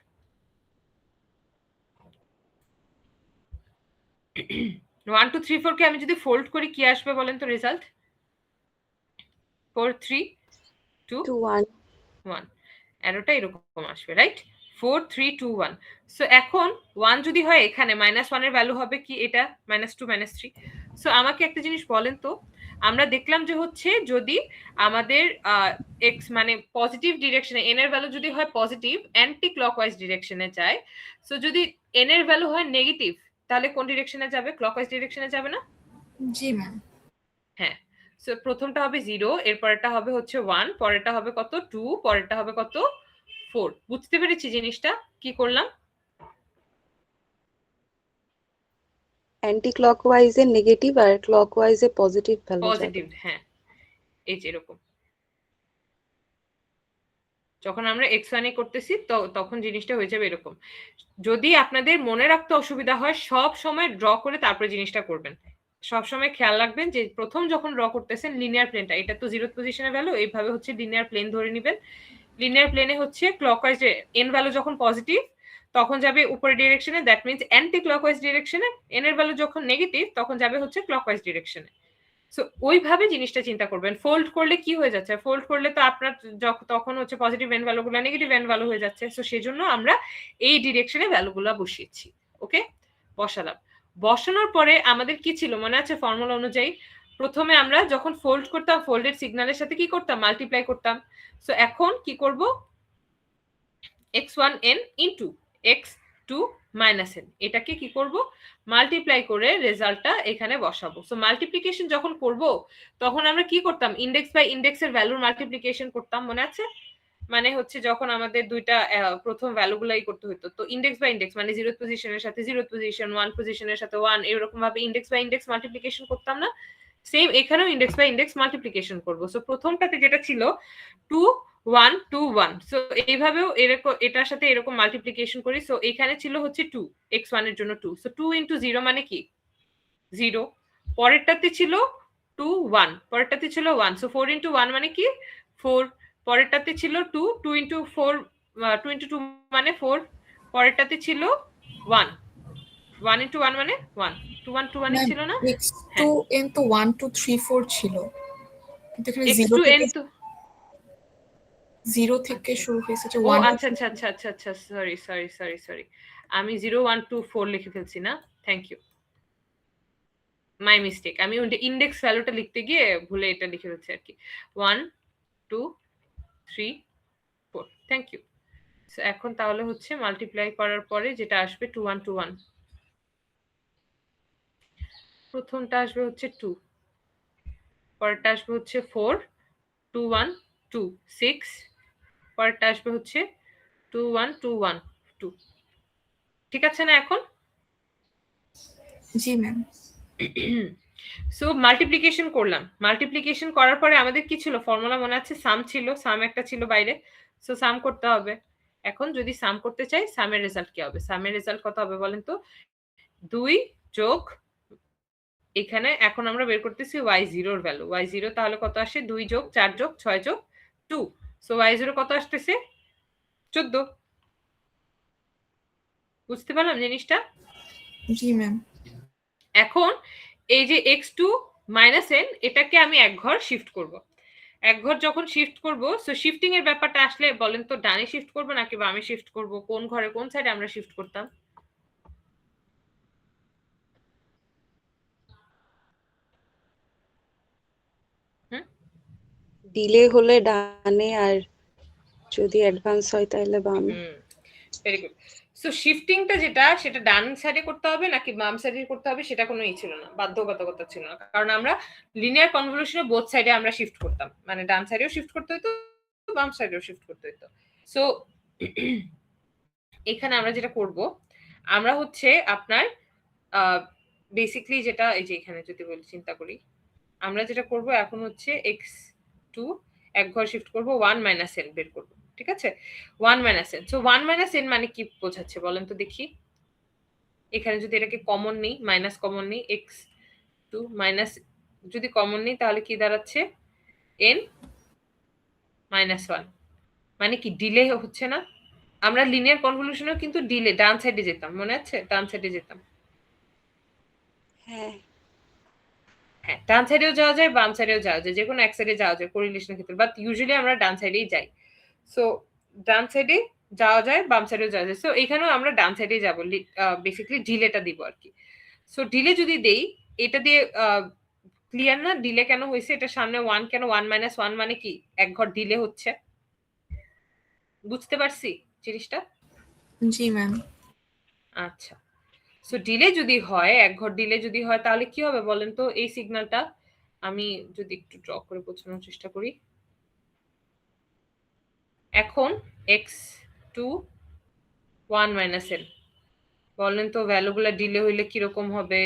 Speaker 1: 1 2 3 4 কে আমি যদি ফোল্ড করি কি আসবে বলেন তো রেজাল্ট? 4 3 2
Speaker 2: 2 1
Speaker 1: 1, অ্যারোটা এরকম আসবে, রাইট? 4 3 2 1। সো এখন 1 যদি হয় এখানে -1 এর ভ্যালু হবে কি? এটা -2 -3। সো আমাকে একটা জিনিস বলেন তো, আমরা দেখলাম যে হচ্ছে যদি আমাদের x মানে পজিটিভ ডিরেকশনে n এর ভ্যালু যদি হয় পজিটিভ, অ্যান্টি ক্লকওয়াইজ ডিরেকশনে যায়। সো যদি n এর ভ্যালু হয় নেগেটিভ, তাহলে কোন ডিরেকশনে যাবে? ক্লকওয়াইজ ডিরেকশনে যাবে না?
Speaker 4: জি ম্যাম।
Speaker 1: হ্যাঁ, সো প্রথমটা হবে 0, এরপরেরটা হবে হচ্ছে 1, পরেরটা হবে কত? 2, পরেরটা হবে কত? 4। বুঝতে পেরেছি জিনিসটা কি করলাম?
Speaker 2: অ্যান্টি ক্লকওয়াইজে নেগেটিভ আর ক্লকওয়াইজে পজিটিভ ভ্যালু যাবে।
Speaker 1: পজিটিভ, হ্যাঁ, এই যে এরকম। যখন আমরা x1 এ করতেছি তখন জিনিসটা হয়ে যাবে এরকম। যদি আপনাদের মনে রাখতে অসুবিধা হয়, সব সময় ড্র করে তারপরে জিনিসটা করবেন। সব সময় খেয়াল রাখবেন যে প্রথম যখন ড্র করতেছেন লিনিয়ার প্লেনটা, এটা তো 0th পজিশনের ভ্যালু, এইভাবে হচ্ছে লিনিয়ার প্লেন ধরে নেবেন। লিনিয়ার প্লেনে হচ্ছে ক্লকওয়াইজ n ভ্যালু যখন পজিটিভ তখন যাবে উপরের ডিরেকশনে, দ্যাট মিন্স অ্যান্টি ক্লকওয়াইজ ডিরেকশনে। n এর ভ্যালু যখন নেগেটিভ তখন যাবে হচ্ছে ক্লকওয়াইজ ডিরেকশনে। সো ওইভাবে জিনিসটা চিন্তা করবেন। ফোল্ড করলে কি হয়ে যাচ্ছে? ফোল্ড করলে তো আপনার তখন হচ্ছে পজিটিভ n ভ্যালুগুলো নেগেটিভ n ভ্যালু হয়ে যাচ্ছে। সো সেজন্য আমরা এই ডিরেকশনে ভ্যালুগুলো বসিয়েছি। ওকে, বসালাম। বসানোর পরে আমাদের কি ছিল মনে আছে? ফর্মুলা অনুযায়ী প্রথমে আমরা যখন ফোল্ড করতাম, ফোল্ডেড সিগন্যালের সাথে কি করতাম? মাল্টিপ্লাই করতাম। সো এখন কি করব? x1n into x2 minus n, এটাকে কি করব? মাল্টিপ্লাই করে রেজাল্টটা এখানে বসাবো। সো মাল্টিপ্লিকেশন যখন করব তখন আমরা কি করতাম? ইন্ডেক্স বাই ইন্ডেক্সের ভ্যালুর মাল্টিপ্লিকেশন করতাম, মনে আছে? মানে হচ্ছে যখন আমাদের দুইটা প্রথম ভ্যালুগুলাই করতে হতো, তো ইন্ডেক্স বাই ইন্ডেক্স মানে 0th পজিশনের সাথে 0th পজিশন, 1 পজিশনের সাথে 1, এরকম ভাবে ইন্ডেক্স বাই ইন্ডেক্স মাল্টিপ্লিকেশন করতাম না? সেম এখানেও ইন্ডেক্স বাই ইন্ডেক্স মাল্টিপ্লিকেশন করব। সো প্রথমটাতে যেটা ছিল 2 1 2 1, সো এইভাবেও এরকম এটার সাথে এরকম মাল্টিপ্লিকেশন করি। সো এখানে ছিল হচ্ছে 2, x1 এর জন্য 2, সো 2 ইনটু 0 মানে কি? 0। পরেরটাতে ছিল 2 1, পরেরটাতে ছিল 1, সো 4 ইনটু 1 মানে কি? 4। পরেরটাতে ছিল 2 2 ইনটু 4 2 ইনটু 2 মানে 4। পরেরটাতে ছিল 1 1 ইনটু 1 মানে 1, 2 1 2 1 ছিল না?
Speaker 4: x2n তো 1 2 3 4 ছিল, কিন্তু এখানে
Speaker 1: x2n তো
Speaker 4: 0 থেকে শুরু হয়েছে যে
Speaker 1: ও
Speaker 4: 1
Speaker 1: আচ্ছা আচ্ছা আচ্ছা আচ্ছা আচ্ছা, সরি সরি সরি সরি, আমি 0 1 2 4 লিখে ফেলছি না? Thank you, my mistake. আমি ইন্ডেক্স ভ্যালুটা লিখতে গিয়ে ভুলে এটা লিখে ফেলছি আর কি। 1 2 3 4, থ্যাংক ইউ। সো এখন তাহলে হচ্ছে মাল্টিপ্লাই করার পরে যেটা আসবে 2 1 2 1, প্রথমটা আসবে হচ্ছে 2, পরেরটা আসবে হচ্ছে 4 2 1 2 6, পরেরটা আসবে হচ্ছে 2 1 2 1 2। ঠিক আছে না এখন?
Speaker 4: জি ম্যাম।
Speaker 1: সো মাল্টিপ্লিকেশন করলাম। মাল্টিপ্লিকেশন করার পরে আমাদের কি ছিল? ফর্মুলা মনে আছে? সাম ছিল, সাম একটা ছিল বাইরে। সো সাম করতে হবে। এখন যদি সাম করতে চাই, সামের রেজাল্ট কি হবে? সামের রেজাল্ট কত হবে বলেন তো? 2 যোগ এখানে এখন আমরা বের করতেছি y0 এর ভ্যালু। y0 তাহলে কত আসে? 2 যোগ 4 যোগ 6 যোগ 2। সো y0 কত আসতেছে? 14। বুঝতে পারলাম জিনিসটা?
Speaker 4: জি ম্যাম।
Speaker 1: এখন এই যে x2 মাইনাস n এটাকে আমি এক ঘর শিফট করব। এক ঘর যখন শিফট করব, সো শিফটিং এর ব্যাপারটা আসলে বলেন তো ডানে শিফট করব নাকি বামে শিফট করব? কোন ঘরে কোন সাইডে আমরা শিফট করতাম?
Speaker 2: ডিলে হলে ডানে, আর যদি অ্যাডভান্স হয় তাহলে বামে।
Speaker 1: Very good. সো শিফটিংটা যেটা সেটা ডান সাইডে করতে হবে নাকি বাম সাইডে করতে হবে সেটা কোনো ছিল না, বাধ্যবাধকতা ছিল না, কারণ আমরা লিনিয়ার কনভলিউশনে বোথ সাইডে আমরা শিফট করতাম, মানে ডান সাইডেও শিফট করতে হতো বাম সাইডেও শিফট করতে হতো। সো এখানে আমরা যেটা করব, আমরা হচ্ছে আপনার বেসিক্যালি যেটা এই যে এখানে যদি বলি চিন্তা করি, আমরা যেটা করব এখন হচ্ছে x2 এক ঘর শিফট করব, 1 মাইনাস n বের করব। ঠিক আছে, 1 minus n। So 1 minus n মানে কি বোঝাচ্ছে বলেন তো দেখি? এখানে যদি এটাকে কমন নেই, মাইনাস কমন নেই, x2 মাইনাস যদি কমন নেই তাহলে কি দাঁড়াচ্ছে? n minus 1। মানে কি ডিলে হচ্ছে না? আমরা লিনিয়ার কনভলিউশনেও কিন্তু ডিলে ডান সাইডে যেতাম, মনে আছে? ডান সাইডে যেতাম।
Speaker 2: হ্যাঁ
Speaker 1: হ্যাঁ, ডান সাইডেও যাওয়া যায়, বাম সাইডেও যাওয়া যায়, যে কোনো এক সাইডে যাওয়া যায় কোরিলেশনের ক্ষেত্রে, বাট ইউজুয়ালি আমরা ডান সাইডেই যাই। সো ডান সাইডে যাওয়া যায়, বাম সাইডেও যাওয়া যায়। সো এখানেও আমরা ডান সাইডেই যাবো, বেসিক্যালি ডিলেটা দিব আর কি। সো ডিলে যদি দেই, এটা দিয়ে ক্লিয়ার না ডিলে কেন হয়েছে? এটা সামনে 1 কেন? 1 মাইনাস 1 মানে কি এক ঘর ডিলে হচ্ছে। বুঝতে পারছি জিনিসটা?
Speaker 4: জি ম্যাম।
Speaker 1: আচ্ছা, সো ডিলে যদি হয়, এক ঘর ডিলে যদি হয় তাহলে কি হবে বলেন তো? এই সিগন্যালটা আমি যদি একটু ড্র করে বোঝানোর চেষ্টা করি। এখন x2 1 মাইনাস n বলেন তো ভ্যালুগুলা ডিলে হইলে কিরকম হবে?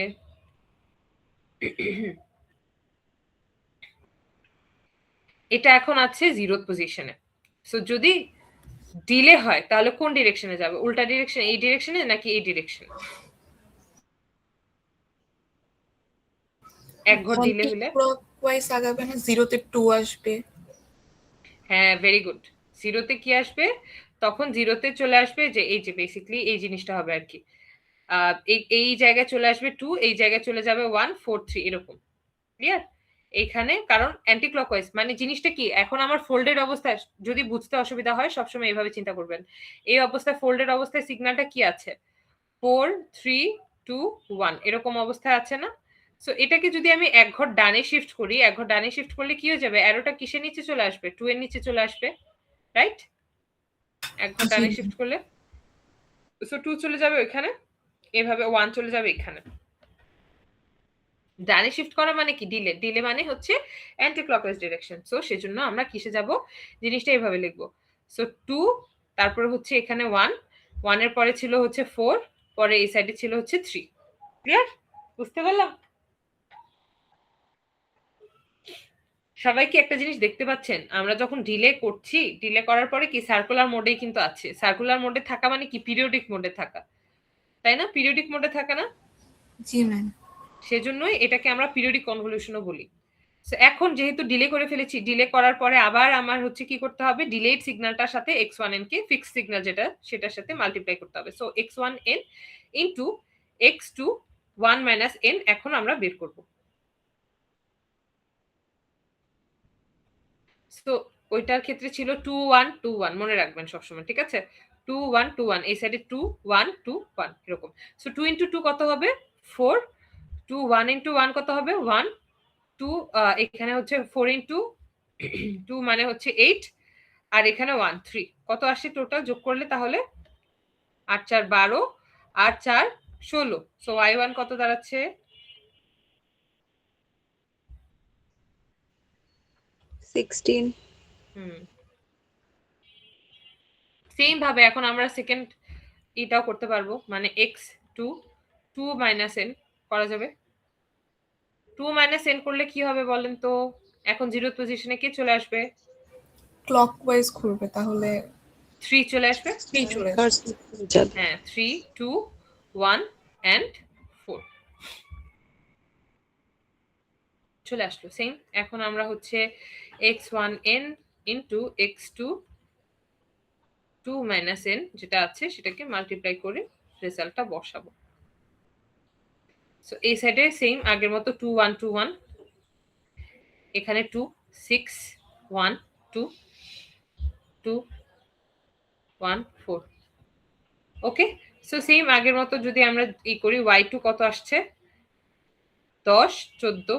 Speaker 1: এটা এখন আছে 0th পজিশনে। সো যদি ডিলে হয় তাহলে কোন ডিরেকশনে যাবে? উল্টা ডিরেকশন, এই ডিরেকশনে নাকি এই ডিরেকশনে? এক ঘর ডিলে হলে
Speaker 4: ক্লকওয়াইজ আগাবে না, 0 তে 2 আসবে।
Speaker 1: হ্যাঁ, ভেরি গুড। 0 তে কি আসবে? তখন 0 তে চলে আসবে যে এই যে বেসিক্যালি এই জিনিসটা হবে আর কি। এই জায়গায় চলে আসবে 2, এই জায়গায় চলে যাবে 1 4 3 এরকম। ক্লিয়ার? এইখানে কারণ অ্যান্টি ক্লকওয়াইজ মানে জিনিসটা কি, এখন আমার ফোল্ডেড অবস্থায় যদি বুঝতে অসুবিধা হয় সবসময় এইভাবে চিন্তা করবেন। এই অবস্থায় ফোল্ডেড অবস্থায় সিগন্যালটা কি আছে? 4 3 2 1 এরকম অবস্থায় আছে না? সো এটাকে যদি আমি এক ঘর ডানে শিফট করি, এক ঘর ডানে শিফট করলে কি হয়ে যাবে? অ্যারোটা কিসের নিচে চলে আসবে? 2 এর নিচে চলে আসবে, রাইট? এক ঘর ডানে শিফট করলে সো 2 চলে যাবে ওইখানে, এভাবে 1 চলে যাবে এখানে। ডানে শিফট করা মানে কি? ডিলে। ডিলে মানে হচ্ছে অ্যান্টি ক্লকওয়াইজ ডিরেকশন। সো সেজন্য আমরা কিসে যাব? জিনিসটা এইভাবে লিখবো। সো 2 তারপরে হচ্ছে এখানে 1, 1 এর পরে ছিল হচ্ছে 4, পরে এই সাইডে ছিল হচ্ছে 3। ক্লিয়ার? বুঝতে পারলাম? সবাই কি একটা জিনিস দেখতে পাচ্ছেন? আমরা যখন ডিলে করছি, ডিলে করার পরে কি সার্কুলার মোডেই কিন্তু আছে। সার্কুলার মোডে থাকা মানে কি? পিরিয়ডিক মোডে থাকা, তাই না? পিরিয়ডিক মোডে থাকা না?
Speaker 4: জি ম্যাম।
Speaker 1: সেজন্যই এটাকে আমরা পিরিয়ডিক কনভলিউশনও বলি। সো এখন যেহেতু ডিলে করে ফেলেছি, ডিলে করার পরে আবার আমার হচ্ছে কি করতে হবে? ডিলেড সিগন্যালটার সাথে x1n কে ফিক্সড সিগন্যাল যেটা সেটার সাথে মাল্টিপ্লাই করতে হবে। So x1n into x2 1 minus n এখন আমরা বের করব। সো ওইটার ক্ষেত্রে ছিল 2 1 2 1, মনে রাখবেন সবসময়, ঠিক আছে? 2 1 2 1, এই সাইডে 2 1 2 1 এরকম। সো 2 ইনটু 2 কত হবে? 4। 2 1 ইনটু 1 কত হবে? 1। 2 এখানে হচ্ছে 4 ইনটু 2 মানে হচ্ছে 8, আর এখানে 1 3, কত আসে টোটাল যোগ করলে তাহলে? 8 4 12, 8 4 16। সো y1 কত দাঁড়াচ্ছে?
Speaker 2: 16।
Speaker 1: সেম ভাবে এখন আমরা সেকেন্ড এটাও করতে পারবো, মানে x2 2 মাইনাস n করা যাবে। 2 মাইনাস n করলে কি হবে বলেন তো? এখন 0th পজিশনে কি চলে আসবে?
Speaker 4: ক্লকওয়াইজ ঘুরবে তাহলে
Speaker 1: 3 চলে আসবে,
Speaker 4: 3 চলে আসবে।
Speaker 2: First যাবে।
Speaker 1: হ্যাঁ 3 2 1 and 4 চলে আসলো সেম। এখন আমরা হচ্ছে x1n into x2 2 minus n যেটা আছে সেটাকে মাল্টিপ্লাই করে রেজাল্টটা বসাবো। সো এই সাইডে সেম আগের মতো 2 1 2 1, এখানে 2 6 1 2 2 1 4। ওকে, সো সেম আগের মতো যদি আমরা ই করি y2 কত আসছে 10 14।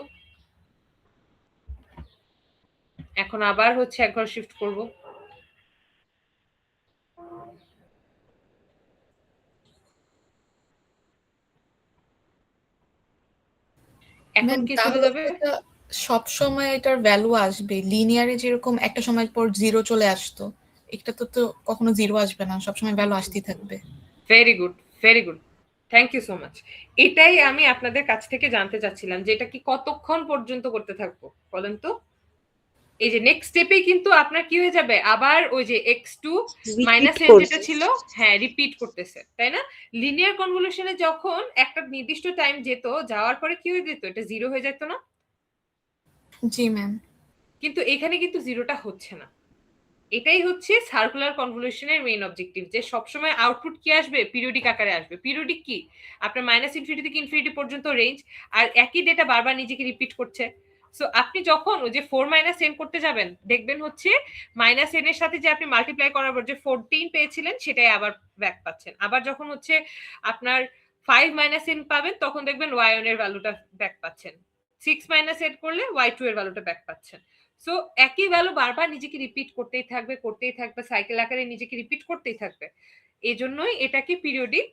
Speaker 1: এখন আবার হচ্ছে এক ঘর শিফট করব। এখন
Speaker 4: ম্যাম
Speaker 1: কি চলে
Speaker 4: তাহলে
Speaker 1: যাবে?
Speaker 4: এটা সব সময় এটার ভ্যালু আসবে, লিনিয়ারে যেরকম একটা সময় পর 0 চলে আসতো, এটা তো কখনো 0 আসবে না, সব সময় ভ্যালু আসতেই থাকবে।
Speaker 1: Very good, very good, thank you so much. এটাই আমি আপনাদের কাছ থেকে জানতে চাচ্ছিলাম যে এটা কি কতক্ষণ পর্যন্ত করতে থাকবো বলেন তো। এই যে নেক্সট স্টেপে কিন্তু আপনার কি হয়ে যাবে, আবার ওই যে x2 মাইনাস n যেটা ছিল হ্যাঁ রিপিট করতেছে, তাই না? লিনিয়ার কনভলিউশনে যখন একটা নির্দিষ্ট টাইম যেত, যাওয়ার পরে কি হয়ে যেত, এটা 0 হয়ে যেত না?
Speaker 4: জি ম্যাম।
Speaker 1: কিন্তু এখানে কিন্তু 0টা হচ্ছে না। এটাই হচ্ছে সার্কুলার কনভলিউশনের মেইন অবজেক্টিভ, যে সবসময় আউটপুট কি আসবে, পিরিয়ডিক আকারে আসবে। পিরিয়ডিক কি, আপনার -ইনফিনিটি থেকে ইনফিনিটি পর্যন্ত রেঞ্জ, আর একই ডেটা বারবার নিজেকে রিপিট করছে। সো আপনি যখন ওই যে 4 n করতে যাবেন, দেখবেন হচ্ছে -n এর সাথে যে আপনি মাল্টিপ্লাই করার পর যে 14 পেয়েছিলেন সেটাই আবার ব্যাক পাচ্ছেন। আবার যখন হচ্ছে আপনার 5 n পাবেন তখন দেখবেন y1 এর ভ্যালুটা ব্যাক পাচ্ছেন। 6 n করলে y2 এর ভ্যালুটা ব্যাক পাচ্ছেন। সো একই ভ্যালু বারবার নিজেকে রিপিট করতেই থাকবে, সাইকেল আকারে নিজেকে রিপিট করতেই থাকবে। এজন্যই এটাকে পিরিয়ডিক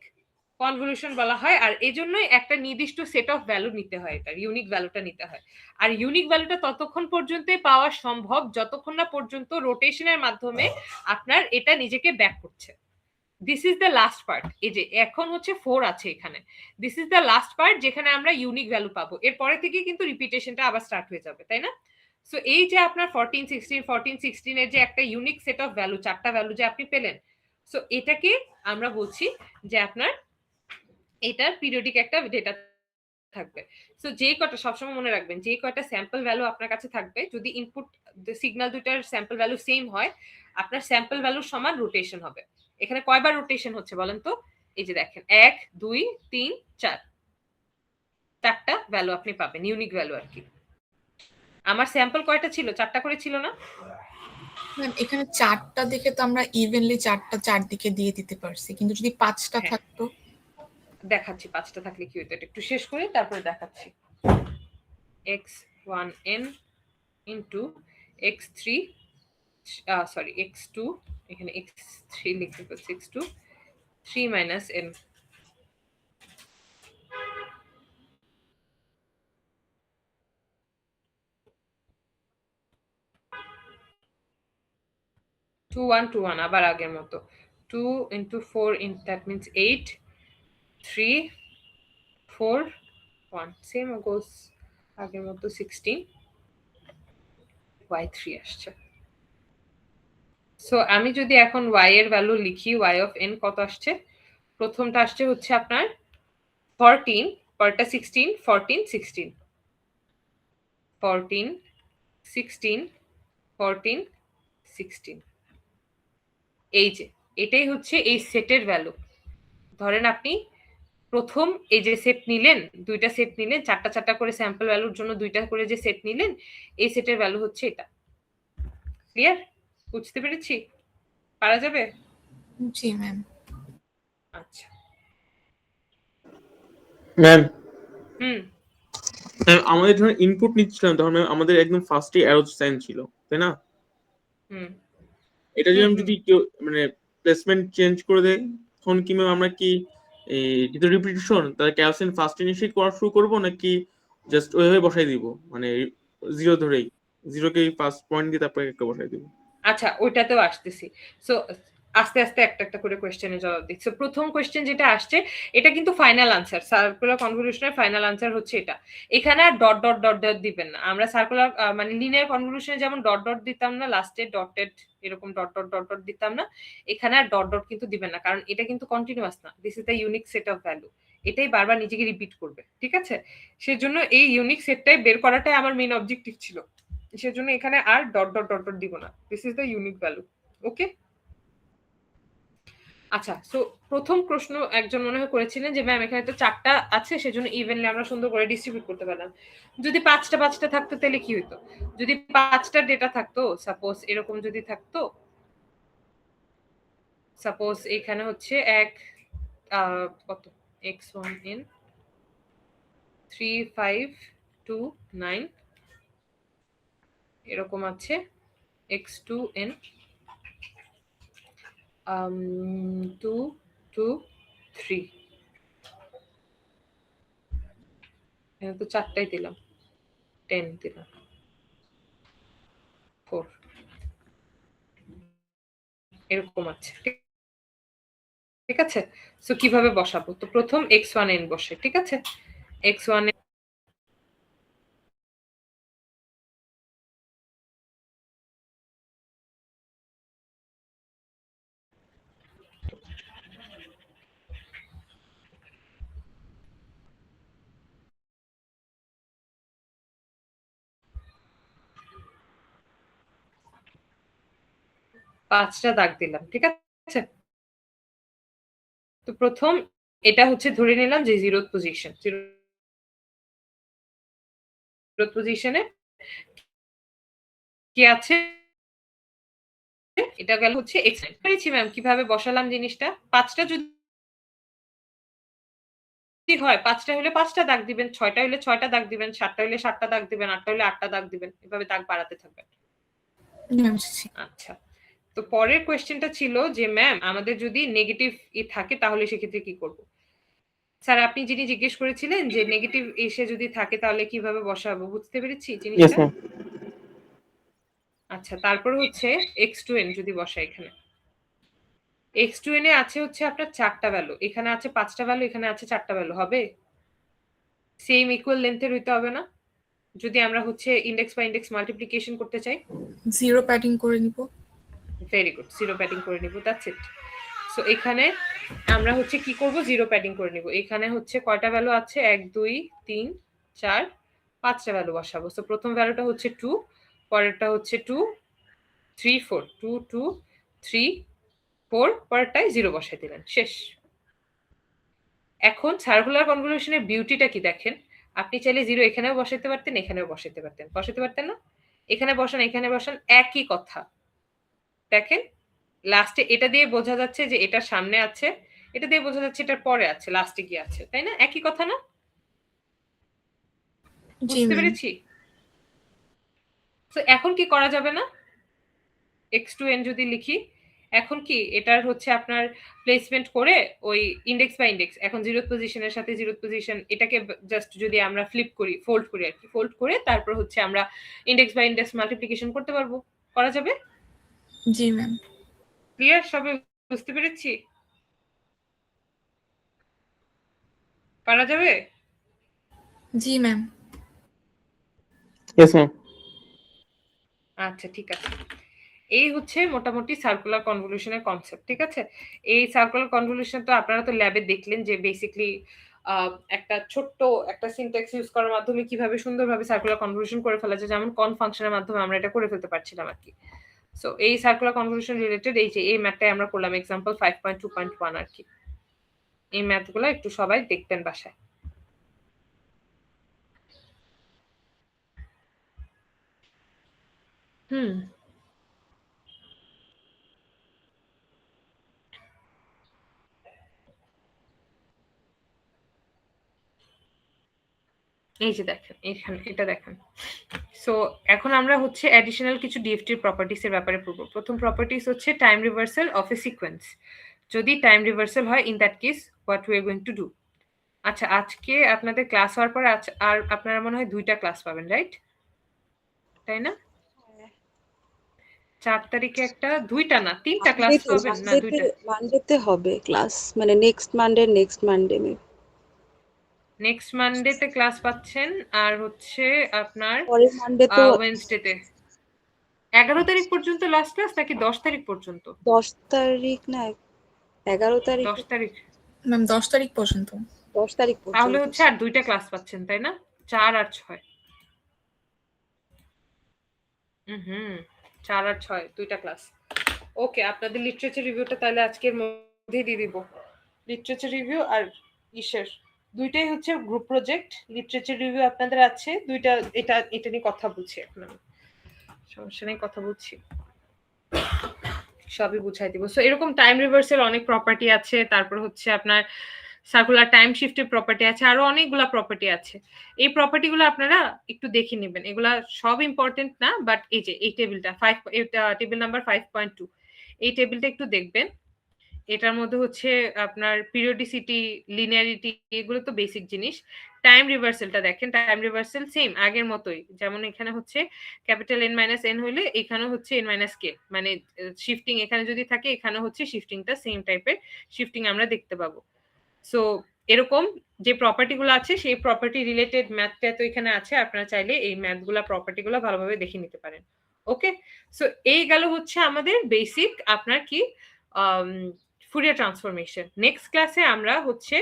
Speaker 1: কনভলিউশন বলা হয়, আর এজন্যই একটা নির্দিষ্ট সেট অফ ভ্যালু নিতে হয়, এটার ইউনিক ভ্যালুটা নিতে হয়। আর ইউনিক ভ্যালুটা ততক্ষণ পর্যন্তই পাওয়া সম্ভব যতক্ষণ না পর্যন্ত রোটেশনের মাধ্যমে আপনার এটা নিজেকে ব্যাক করছে। This is the last part. এই যে এখন হচ্ছে 4 আছে এখানে, this is the last part যেখানে আমরা ইউনিক ভ্যালু পাবো। এরপরে থেকে কিন্তু রিপিটেশনটা আবার স্টার্ট হয়ে যাবে, তাই না? সো এই যে আপনার 14 16 এর যে একটা ইউনিক সেট অফ ভ্যালু, চারটা ভ্যালু যে আপনি পেলেন, সো এটাকে আমরা বলছি যে আপনার এটার পিরিয়ডিক একটা ডেটা থাকবে। সো যে কয়টা, সবসময় মনে রাখবেন, যে কয়টা স্যাম্পল ভ্যালু আপনার কাছে থাকবে, যদি ইনপুট সিগন্যাল দুইটার স্যাম্পল ভ্যালু সেম হয়, আপনার স্যাম্পল ভ্যালুর সমান রোটেশন হবে। এখানে কয়বার রোটেশন হচ্ছে বলেন তো? এই যে দেখেন 1 2 3 4, চারটা ভ্যালু আপনি পাবেন, ইউনিক ভ্যালু আর কি। আমার স্যাম্পল কয়টা ছিল, চারটা করে ছিল না
Speaker 4: ম্যাম? এখানে 4টা দেখে তো আমরা ইভেনলি 4টা চারদিকে দিয়ে দিতে পারছি, কিন্তু যদি 5টা
Speaker 1: হ্যাঁ।
Speaker 4: থাকতো।
Speaker 1: দেখাচ্ছি 5টা থাকলে কি হতো, এটা একটু শেষ করে তারপরে দেখাচ্ছি। x1n into x3 sorry x2, এখানে x3 লিখতে পারছি, x2 3 minus n। Two one আবার আগের মতো 2 into 4 that means 8 3 4 1 same goes আগের মতো 16 y3 আসছে। সো আমি যদি এখন y এর ভ্যালু লিখি, y of n কত আসছে, প্রথমটা আসছে হচ্ছে আপনার 14, পরটা 16 14 16 14 16 14 16। এই যে এটাই হচ্ছে এই সেটের ভ্যালু। ধরেন আপনি প্রথম এই যে সেট নিলেন, দুইটা সেট নিলেন, চারটা চারটা করে স্যাম্পল ভ্যালুর জন্য দুইটা করে যে সেট নিলেন, এই সেটের ভ্যালু হচ্ছে এটা। ক্লিয়ার? বুঝতে পেরেছি? পারা যাবে?
Speaker 4: জি ম্যাম।
Speaker 1: আচ্ছা
Speaker 5: ম্যাম
Speaker 1: হুম
Speaker 5: আমাদের যখন ইনপুট নিচ্ছিলাম তখন আমাদের একদম ফার্স্টে অ্যারো সাইন ছিল, তাই না?
Speaker 1: হুম
Speaker 5: এটা যদি আমি যদি কেউ মানে প্লেসমেন্ট চেঞ্জ করে দেয় তখন কি ম্যাম আমরা কি যেটা রিপিটিশন তার ক্যালসিয়াম ফার্স্ট ইনিশিয়েট করা শুরু করব নাকি জাস্ট ওইভাবে বসাই দিব, মানে জিরো ধরেই জিরোকে ফার্স্ট পয়েন্ট দিয়ে তারপরে একটা বসাই দিব?
Speaker 1: আচ্ছা ওইটাতেও আসতেছি। সো আস্তে আস্তে একটা একটা করে কোয়েশ্চেনের জবাব দিচ্ছি। প্রথম কোয়েশ্চেন যেটা আসছে এটা কিন্তু ফাইনাল আনসার, সার্কুলার কনভলিউশনের ফাইনাল আনসার হচ্ছে এটা। এখানে আর ডট ডট ডট ডট দিবেন না। আমরা সার্কুলার মানে লিনিয়ার কনভলিউশনে যেমন ডট ডট দিতাম না, লাস্টে ডটেড এরকম ডট ডট ডট ডট দিতাম না, এখানে আর ডট ডট কিন্তু দিবেন না, কারণ এটা কিন্তু কন্টিনিউয়াস না। This is the unique set of value, এটাই বারবার নিজেকে রিপিট করবে, ঠিক আছে? সেজন্য এই ইউনিক সেটটাই বের করাটাই আমার মেইন অবজেক্টিভ ছিল, সেজন্য এখানে আর ডট ডট ডট ডট দিব না। This is the unique value. Okay, আচ্ছা। সো প্রথম প্রশ্ন একজন মনে হয় করেছিলেন যে ম্যাম এখানে তো 4টা আছে, সেজন্য ইভেনলি আমরা সুন্দর করে ডিস্ট্রিবিউট করতে পারলাম। যদি 5টা থাকতো তাহলে কি হতো? যদি 5টা ডেটা থাকতো, সাপোজ এরকম যদি থাকতো, সাপোজ এখানে হচ্ছে কত x1n 3 5 2 9 এরকম আছে x2n 2 2 3, এখানে তো 4টাই দিলাম, 10 দিলাম, 4 এরকম আছে, ঠিক আছে? সো কিভাবে বসাবো? তো প্রথম x1n বসে, ঠিক আছে? x1 5টা দাগ দিলাম, ঠিক আছে? তো প্রথম এটা হচ্ছে ধরে নিলাম যে 0th পজিশন, 0th পজিশনে কি আছে? এটা গেল হচ্ছে x9। পেরেছি ম্যাম কিভাবে বসালাম জিনিসটা? 5টা যদি হয়, 5টা হলে 5টা দাগ দিবেন, 6টা হলে 6টা দাগ দিবেন, 7টা হলে 7টা দাগ দিবেন, 8টা হলে 8টা দাগ দিবেন, এভাবে দাগ বাড়াতে থাকবেন। আচ্ছা, তো পরের কোয়েশ্চেনটা ছিল যে ম্যাম আমাদের যদি নেগেটিভ থাকে তাহলে সেক্ষেত্রে কি করব? স্যার আপনি যিনি জিজ্ঞেস করেছিলেন যে নেগেটিভ এসে যদি থাকে তাহলে কিভাবে বসাবো, বুঝতে পেরেছি জিনিসটা। আচ্ছা, তারপর হচ্ছে x2n যদি বসা, এখানে x2n এ আছে হচ্ছে আপনার 4টা ভ্যালু, এখানে আছে 5টা ভ্যালু, এখানে আছে 4টা ভ্যালু, হবে সেম ইকুয়াল লেন্থের হইতে হবে না? যদি আমরা হচ্ছে ইনডেক্স বাই ইনডেক্স মাল্টিপ্লিকেশন করতে চাই,
Speaker 4: জিরো প্যাডিং করে নিব।
Speaker 1: ভেরি গুড, জিরো প্যাডিং করে নিব, দ্যাটস ইট। সো এখানে আমরা হচ্ছে কি করব? জিরো প্যাডিং করে নিব। এখানে হচ্ছে কয়টা ভ্যালু আছে? 1 2 3 4 5টা ভ্যালু বসাবো। সো প্রথম ভ্যালুটা হচ্ছে 2, পরেরটা হচ্ছে 2 3 4 2 2 3 4, পরেরটায় 0 বসাই দিলেন, শেষ। এখন সার্কুলার কনভলিউশনের বিউটিটা কি দেখেন, আপনি চাইলে 0 এখানেও বসাইতে পারতেন, এখানেও বসাইতে পারতেন, বসাইতে পারতেন না? এখানে বসান, এখানে বসান, একই কথা। দেখেন লাস্টে এটা দিয়ে বোঝা যাচ্ছে যে এটার সামনে আছে, এটা দিয়ে বোঝা যাচ্ছে এটার পরে আছে, লাস্টে গিয়ে আছে, তাই না? একই কথা না? বুঝতে পেরেছি? তো এখন কি করা যাবে না? x2n যদি লিখি, এখন কি এটার হচ্ছে আপনার প্লেসমেন্ট করে ওই ইনডেক্স বাই ইনডেক্স, এখন 0th পজিশনের সাথে 0th পজিশন এটাকে জাস্ট যদি আমরা ফ্লিপ করি, ফোল্ড করি আর কি, ফোল্ড করে তারপর হচ্ছে আমরা ইনডেক্স বাই ইনডেক্স মাল্টিপ্লিকেশন করতে পারবো। করা যাবে?
Speaker 4: জি ম্যাম।
Speaker 1: ক্লিয়ার? সবে বুঝতে পেরেছি? পারা যাবে?
Speaker 4: জি ম্যাম।
Speaker 5: Yes ma'am.
Speaker 1: আচ্ছা, ঠিক আছে। এই হচ্ছে মোটামুটি সার্কুলার কনভলিউশনের কনসেপ্ট, ঠিক আছে? এই সার্কুলার কনভলিউশন তো আপনারা তো ল্যাবে দেখলেন যে বেসিক্যালি একটা ছোট্ট একটা সিনট্যাক্স ইউজ করার মাধ্যমে কিভাবে সুন্দরভাবে সার্কুলার কনভলিউশন করে ফেলা যায়, যেমন কন ফাংশনের মাধ্যমে আমরা এটা করে ফেলতে পারছিলাম আর কি। সো এই সার্কুলার কনভলিউশন রিলেটেড এই যে এই ম্যাথটাই আমরা করলাম, এক্সাম্পল 5.2.1 আর কি। এই ম্যাথগুলো একটু সবাই দেখবেন বাসায়। হুম, এই যে দেখেন এখানে এটা দেখেন। সো এখন আমরা হচ্ছে অ্যাডিশনাল কিছু ডিএফটির প্রপার্টিস এর ব্যাপারে পড়ব। প্রথম প্রপার্টিস হচ্ছে time reversal of A sequence. যদি টাইম রিভার্সাল হয়, in that case what we are going to do. আচ্ছা, আজকে আপনাদের ক্লাস হওয়ার পর আর আপনারা মনে হয় 2টা ক্লাস পাবেন, রাইট? তাই না? 4 তারিখে একটা, 2টা না 3টা ক্লাস পাবেন না 2টা?
Speaker 2: মানডেতে হবে ক্লাস, মানে নেক্সট মানডে
Speaker 1: নেক্সট মানডেতে ক্লাস পাচ্ছেন, আর হচ্ছে আপনার
Speaker 2: পরের মানডে তো
Speaker 1: ওয়েডনেসডেতে 11 তারিখ পর্যন্ত লাস্ট ক্লাস নাকি 10 তারিখ পর্যন্ত?
Speaker 2: 10 তারিখ না 11 তারিখ,
Speaker 1: 10 তারিখ।
Speaker 4: ম্যাম 10 তারিখ পর্যন্ত।
Speaker 2: 10 তারিখ
Speaker 1: তাহলে
Speaker 2: পর্যন্ত।
Speaker 1: হচ্ছে আর 2টা ক্লাস পাচ্ছেন তাই না? 4 আর 6। হুম 4 আর 6 2টা ক্লাস। ওকে, আপনাদের লিটারেচার রিভিউটা তাহলে আজকের মধ্যেই দিয়ে দিব। লিটারেচার রিভিউ আর ইসের দুইটাই হচ্ছে গ্রুপ প্রজেক্ট। লিটারেচার রিভিউ আপনাদের আছে দুইটা, এটা নিয়ে কথা বলছি এখন আমি, সমস্যা নেই, কথা বলছি, সবই বুঝাই দিব। সো এরকম টাইম রিভার্সাল অনেক প্রপার্টি আছে, তারপর হচ্ছে আপনার সার্কুলার টাইম শিফটের প্রপার্টি আছে, আরো অনেকগুলা প্রপার্টি আছে। এই প্রপার্টিগুলো আপনারা একটু দেখে নেবেন, এগুলা সব ইম্পর্টেন্ট না, বাট এই যে এই টেবিলটা টেবিল নাম্বার 5.2, এই টেবিলটা একটু দেখবেন। এটার মধ্যে হচ্ছে আপনার পিরিয়ডিসিটি, লিনিয়ারিটি, এগুলো তো বেসিক জিনিস। টাইম রিভার্সালটা দেখেন, টাইম রিভার্সাল সেম আগের মতোই, যেমন এখানে হচ্ছে ক্যাপিটাল এন মাইনাস এন হইলে এখানে হচ্ছে এন মাইনাস কে, মানে শিফটিং এখানে যদি থাকে এখানে হচ্ছে শিফটিংটা সেম টাইপের শিফটিং আমরা দেখতে পাবো। সো এরকম যে প্রপার্টিগুলো আছে সেই প্রপার্টি রিলেটেড ম্যাথটা তো এখানে আছে, আপনারা চাইলে এই ম্যাথগুলা প্রপার্টিগুলো ভালোভাবে দেখে নিতে পারেন। ওকে, সো এই গেল হচ্ছে আমাদের বেসিক আপনার কি ফুরিয়ার ট্রান্সফরমেশন। নেক্সট ক্লাসে আমরা হচ্ছে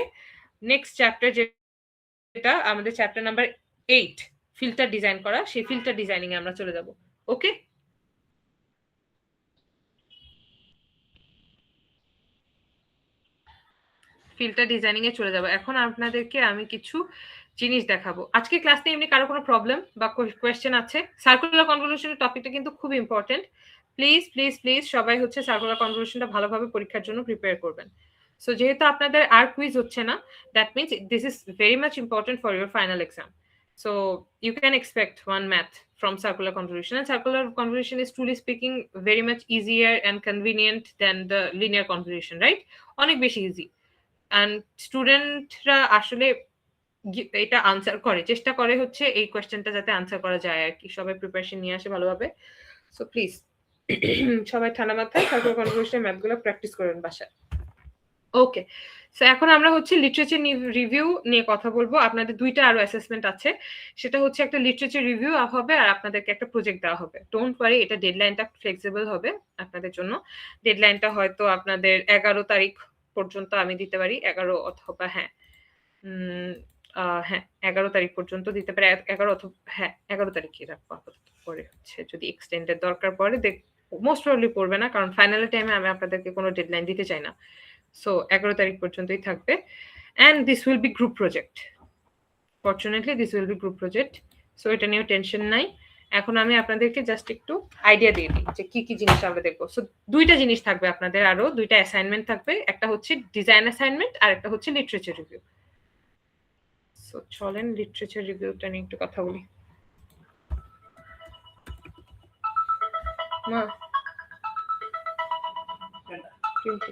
Speaker 1: নেক্সট চ্যাপ্টার, যেটা আমাদের চ্যাপ্টার নাম্বার 8 ফিল্টার ডিজাইন করা, সেই ফিল্টার ডিজাইনিং এ আমরা চলে যাব। ওকে, ফিল্টার ডিজাইনিং এ চলে যাব। এখন আপনাদেরকে আমি কিছু জিনিস দেখাবো। আজকে ক্লাস নিয়ে এমনি কারো কোনো প্রবলেম বা কোয়েশ্চেন আছে? সার্কুলার কনভলিউশনের টপিকটা কিন্তু খুব ইম্পর্টেন্ট। প্লিজ প্লিজ প্লিজ সবাই হচ্ছে সার্কুলার কনভলিউশনটা ভালোভাবে পরীক্ষার জন্য প্রিপেয়ার করবেন। সো যেহেতু আপনাদের আর কুইজ হচ্ছে না, that means this is very much important for your final exam. So you can expect one math from circular convolution, and circular convolution is truly speaking very much easier and convenient than the linear convolution, right? অনেক বেশি easy. And স্টুডেন্টরা আসলে এটা answer করে, চেষ্টা করে হচ্ছে এই কোয়েশ্চেনটা যাতে আনসার করা যায় আর কি, সবাই প্রিপারেশন নিয়ে আসে ভালোভাবে। সো প্লিজ সবাই ঠান্ডা মাথায় সার্কুলার কনভলিউশন ম্যাথগুলো প্র্যাকটিস করেন বাসায়। ওকে, সো এখন আমরা হচ্ছে লিটারেচার রিভিউ নিয়ে কথা বলবো। আপনাদের 2টা আরো অ্যাসেসমেন্ট আছে, সেটা হচ্ছে একটা লিটারেচার রিভিউ হবে আর আপনাদেরকে একটা প্রজেক্ট দেওয়া হবে। ডোন্ট ওয়ারি, এটা ডেডলাইনটা ফ্লেক্সিবল হবে আপনাদের জন্য। ডেডলাইনটা হয়তো আপনাদের 11 তারিখ পর্যন্ত আমি দিতে পারি, 11 অথবা হ্যাঁ 11 তারিখ পর্যন্ত দিতে পারি, 11 অথবা 11 তারিখই রাখবো আপাতত। পরে হচ্ছে যদি এক্সটেন্ডের দরকার পড়ে, মোস্ট প্রবাবলি পড়বে না, কারণ ফাইনাল টাইমে আমি আপনাদেরকে কোনো ডেডলাইন দিতে চাই না। সো 11 তারিখ পর্যন্তই থাকবে, and this will be group project. Fortunately this will be group project, so এটা নিয়েও টেনশন নাই। এখন আমি আপনাদেরকে জাস্ট একটু আইডিয়া দিয়ে দিই যে কি কি জিনিস আমরা দেখবো। সো 2টা জিনিস থাকবে আপনাদের, আরো 2টা অ্যাসাইনমেন্ট থাকবে, একটা হচ্ছে ডিজাইন অ্যাসাইনমেন্ট আর একটা হচ্ছে লিটারেচার রিভিউ। সো চলেন লিটারেচার রিভিউটা নিয়ে একটু কথা বলি। মা কিন্তু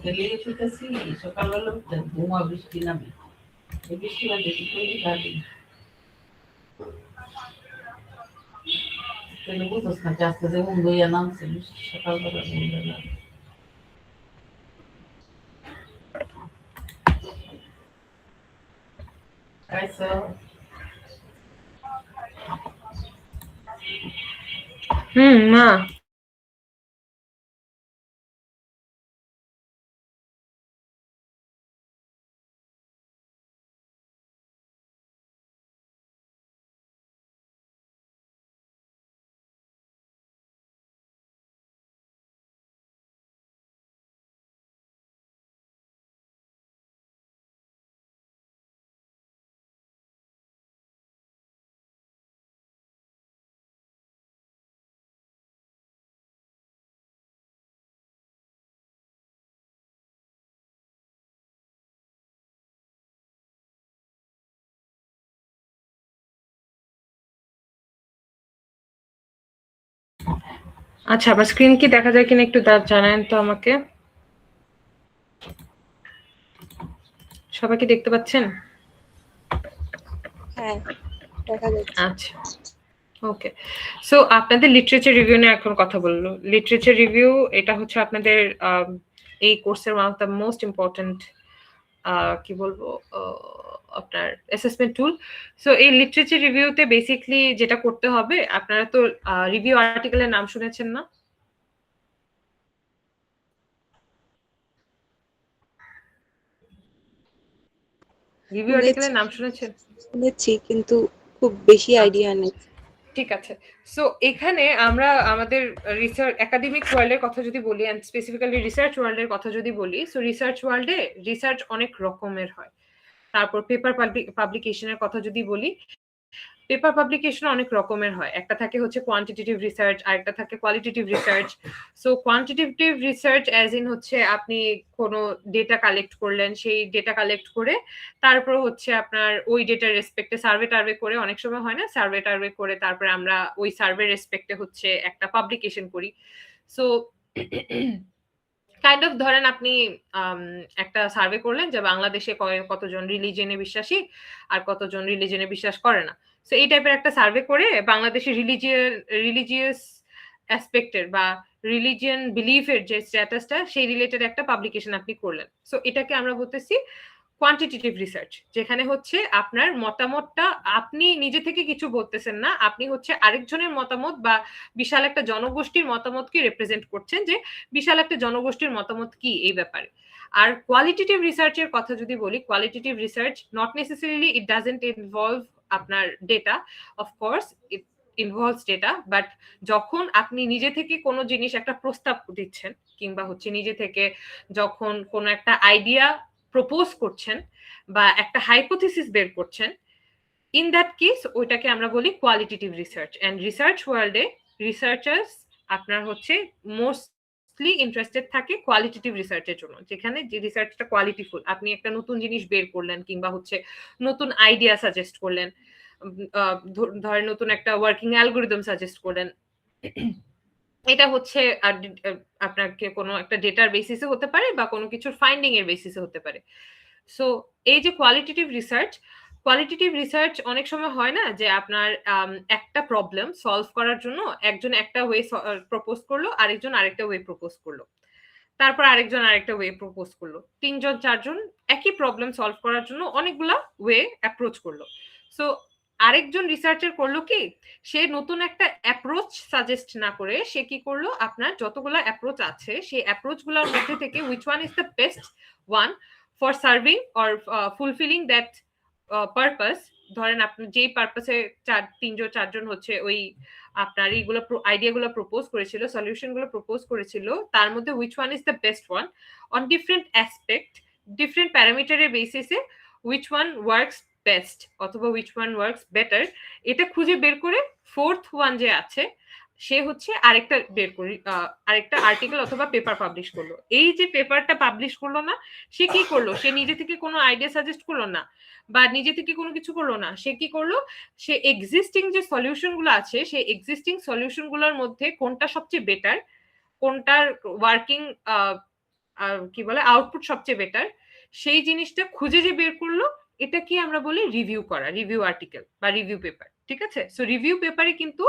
Speaker 6: খেলিয়ে ফেলেছি সকালবেলা উঠতেন বোমা বৃষ্টি নামে এই বৃষ্টি বাদে গাড়ি বুঝোস না যে আস্তে যে বন্ধু ইয়া নামছে বৃষ্টি সকালবেলা বলবে
Speaker 1: মা আচ্ছা, আমার স্ক্রিন কি দেখা যায় কিনা একটু জানান তো আমাকে। সবাই কি দেখতে পাচ্ছেন?
Speaker 2: হ্যাঁ, দেখা যাচ্ছে।
Speaker 1: আচ্ছা, ওকে। সো আপনাদের লিটারেচার রিভিউ নিয়ে এখন কথা বললো। লিটারেচার রিভিউ এটা হচ্ছে আপনাদের এই কোর্সের one of the most important কি বলবো আপনার অ্যাসেসমেন্ট টুল। সো এই লিটারেচার রিভিউতে বেসিক্যালি যেটা করতে হবে, আপনারা তো রিভিউ আর্টিকেলের নাম শুনেছেন না? রিভিউ আর্টিকেলের নাম শুনেছেন?
Speaker 2: শুনেছি কিন্তু খুব বেশি আইডিয়া নেই।
Speaker 1: ঠিক আছে। সো এখানে আমরা আমাদের রিসার্চ একাডেমিক ওয়ার্ল্ডের কথা যদি বলি, এন্ড স্পেসিফিক্যালি রিসার্চ ওয়ার্ল্ডের কথা যদি বলি, সো রিসার্চ ওয়ার্ল্ডে রিসার্চ অনেক রকমের হয়। তারপর পেপার পাবলিকেশনের কথা যদি বলি, পেপার পাবলিকেশন অনেক রকমের হয়। একটা থাকে হচ্ছে কোয়ান্টিটেটিভ রিসার্চ, আরেকটা থাকে qualitative research. So quantitative research as in হচ্ছে আপনি কোনো ডেটা কালেক্ট করলেন, সেই ডেটা কালেক্ট করে তারপর হচ্ছে আপনার ওই ডেটার রেসপেক্টে সার্ভে টার্ভে করে, অনেক সময় হয় না সার্ভে টার্ভে করে, তারপরে আমরা ওই সার্ভে রেসপেক্টে হচ্ছে একটা পাবলিকেশন করি। সো কাইন্ড অফ ধরেন আপনি একটা সার্ভে করলেন যে বাংলাদেশে কতজন রিলিজিয়নে বিশ্বাসী আর কতজন রিলিজিয়নে বিশ্বাস করে না। সো এই টাইপের একটা সার্ভে করে বাংলাদেশের রিলিজিয়াস অ্যাসপেক্টের বা রিলিজিয়ন বিলিফের যে স্ট্যাটাসটা সেই রিলেটেড একটা পাবলিকেশন আপনি করলেন। সো এটাকে আমরা বলতেছি কোয়ান্টিটেটিভ রিসার্চ, যেখানে হচ্ছে আপনার মতামতটা আপনি নিজে থেকে কিছু বলতেছেন না, আপনি হচ্ছে আরেকজনের মতামত বা বিশাল একটা জনগোষ্ঠীর মতামতকে রিপ্রেজেন্ট করছেন, যে বিশাল একটা জনগোষ্ঠীর মতামত কি এই ব্যাপারে। আর কোয়ালিটেটিভ রিসার্চের কথা যদি বলি, qualitative research not necessarily it doesn't involve আপনার data, of course it involves data, but যখন আপনি নিজে থেকে কোনো জিনিস একটা প্রস্তাব দিচ্ছেন, কিংবা হচ্ছে নিজে থেকে যখন কোনো একটা আইডিয়া প্রপোজ করছেন বা একটা হাইপোথিসিস বের করছেন, ইন দ্যাট কেস ওইটাকে আমরা বলি কোয়ালিটেটিভ রিসার্চ। এন্ড রিসার্চ ওয়ার্ল্ডে রিসার্চার্স আপনার হচ্ছে মোস্টলি ইন্টারেস্টেড থাকে কোয়ালিটেটিভ রিসার্চের জন্য, যেখানে যে রিসার্চটা কোয়ালিটিফুল। আপনি একটা নতুন জিনিস বের করলেন কিংবা হচ্ছে নতুন আইডিয়া সাজেস্ট করলেন, ধরেন নতুন একটা ওয়ার্কিং অ্যালগোরিদম সাজেস্ট করলেন, এটা হচ্ছে আপনাকে কোনো একটা ডেটার বেসিসে হতে পারে বা কোনো কিছুর ফাইন্ডিং এর বেসিসে হতে পারে। সো এই যে কোয়ালিটেটিভ রিসার্চ অনেক সময় হয় না যে আপনার একটা প্রবলেম সলভ করার জন্য একজন একটা ওয়ে প্রপোজ করলো, আরেকজন আরেকটা ওয়ে প্রপোজ করলো, তারপর আরেকজন আরেকটা ওয়ে প্রপোজ করলো, তিনজন চারজন একই প্রবলেম সলভ করার জন্য অনেকগুলা ওয়ে অ্যাপ্রোচ করলো। সো আরেকজন রিসার্চার করলো কি, সে নতুন একটা অ্যাপ্রোচ সাজেস্ট না করে সে কি করলো, আপনার যতগুলো অ্যাপ্রোচ আছে সেই অ্যাপ্রোচ গুলোর মধ্যে থেকে which one is the best one for serving or fulfilling that purpose. ধরেন আপনি যেই পারপাসে তিনজন চারজন হচ্ছে ওই আপনার এইগুলো আইডিয়া গুলো প্রপোজ করেছিল, সলিউশন গুলো প্রপোজ করেছিল, তার মধ্যে which one is the best one on different aspect, different প্যারামিটারের বেসিসে হুইচ ওয়ান ওয়ার্কস বেস্ট অথবা হুইচ ওয়ান ওয়ার্কস বেটার, এটা খুঁজে বের করে ফোর্থ ওয়ান যে আছে সে হচ্ছে আরেকটা বের করি, আরেকটা আর্টিকেল অথবা পেপার পাবলিশ করলো। এই যে পেপারটা পাবলিশ করলো না, সে কি করলো, সে নিজে থেকে কোনো আইডিয়া সাজেস্ট করলো না বা নিজে থেকে কোনো কিছু করলো না, সে কি করলো, সে এক্সিস্টিং যে সলিউশন গুলো আছে সেই এক্সিস্টিং সলিউশন গুলোর মধ্যে কোনটা সবচেয়ে বেটার, কোনটার ওয়ার্কিং কি বলে আউটপুট সবচেয়ে বেটার, সেই জিনিসটা খুঁজে যে বের করলো, এটা কি আমরা বলি রিভিউ করা, রিভিউ আর্টিকেল বা রিভিউ পেপার। ঠিক আছে। সো রিভিউ পেপারে কিন্তু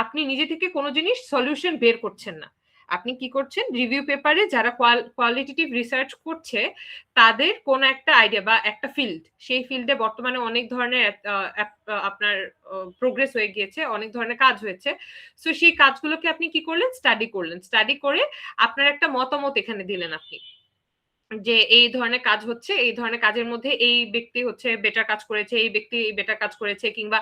Speaker 1: আপনি নিজে থেকে কোনো জিনিস সলিউশন বের করছেন না, আপনি কি করছেন, রিভিউ পেপারে যারা কোয়ালিটেটিভ রিসার্চ করছে তাদের কোন একটা আইডিয়া বা একটা ফিল্ড, সেই ফিল্ডে বর্তমানে অনেক ধরনের আপনার প্রোগ্রেস হয়ে গিয়েছে, অনেক ধরনের কাজ হয়েছে। সো সেই কাজগুলোকে আপনি কি করলেন, স্টাডি করে আপনার একটা মতামত এখানে দিলেন আপনি, যে এই ধরনের কাজ হচ্ছে, এই ধরনের কাজের মধ্যে এই ব্যক্তি হচ্ছে বেটার কাজ করেছে, এই ব্যক্তি বেটার কাজ করেছে, কিংবা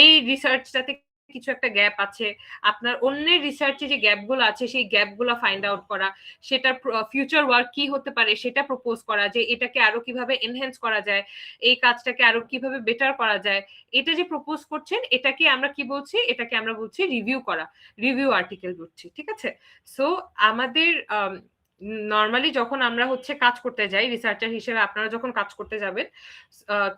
Speaker 1: এই রিসার্চটাতে কিছু একটা গ্যাপ আছে, আপনার অন্যের রিসার্চে যে গ্যাপগুলো আছে সেই গ্যাপগুলো ফাইন্ড আউট করা, সেটার ফিউচার ওয়ার্ক কি হতে পারে সেটা প্রপোজ করা, যে এটাকে আরো কিভাবে এনহ্যান্স করা যায়, এই কাজটাকে আরো কিভাবে বেটার করা যায়, এটা যে প্রপোজ করছেন এটাকে আমরা কি বলছি, এটাকে আমরা বলছি রিভিউ করা, রিভিউ আর্টিকেল বলছি। ঠিক আছে। সো আমাদের নর্মালি যখন আমরা হচ্ছে কাজ করতে যাই রিসার্চার হিসেবে, আপনারা যখন কাজ করতে যাবেন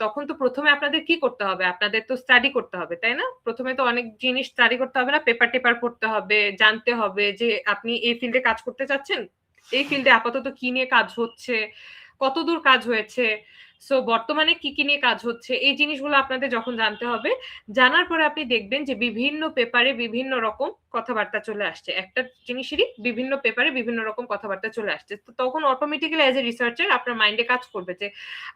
Speaker 1: তখন তো প্রথমে আপনাদের কি করতে হবে, আপনাদের তো স্টাডি করতে হবে, তাই না? প্রথমে তো অনেক জিনিস স্টাডি করতে হবে না, পেপার টেপার পড়তে হবে, জানতে হবে যে আপনি এই ফিল্ডে কাজ করতে চাচ্ছেন, এই ফিল্ডে আপাতত কি নিয়ে কাজ হচ্ছে, কতদূর কাজ হয়েছে, সো বর্তমানে কি কি নিয়ে কাজ হচ্ছে, এই জিনিসগুলো আপনাদের যখন জানতে হবে, জানার পরে আপনি দেখবেন যে বিভিন্ন পেপারে বিভিন্ন রকম কথাবার্তা চলে আসছে, একটা জিনিসেরই বিভিন্ন পেপারে বিভিন্ন রকম কথাবার্তা চলে আসছে, তো তখন অটোমেটিক্যালি অ্যাজ এ রিসার্চার আপনার মাইন্ডে কাজ করবে যে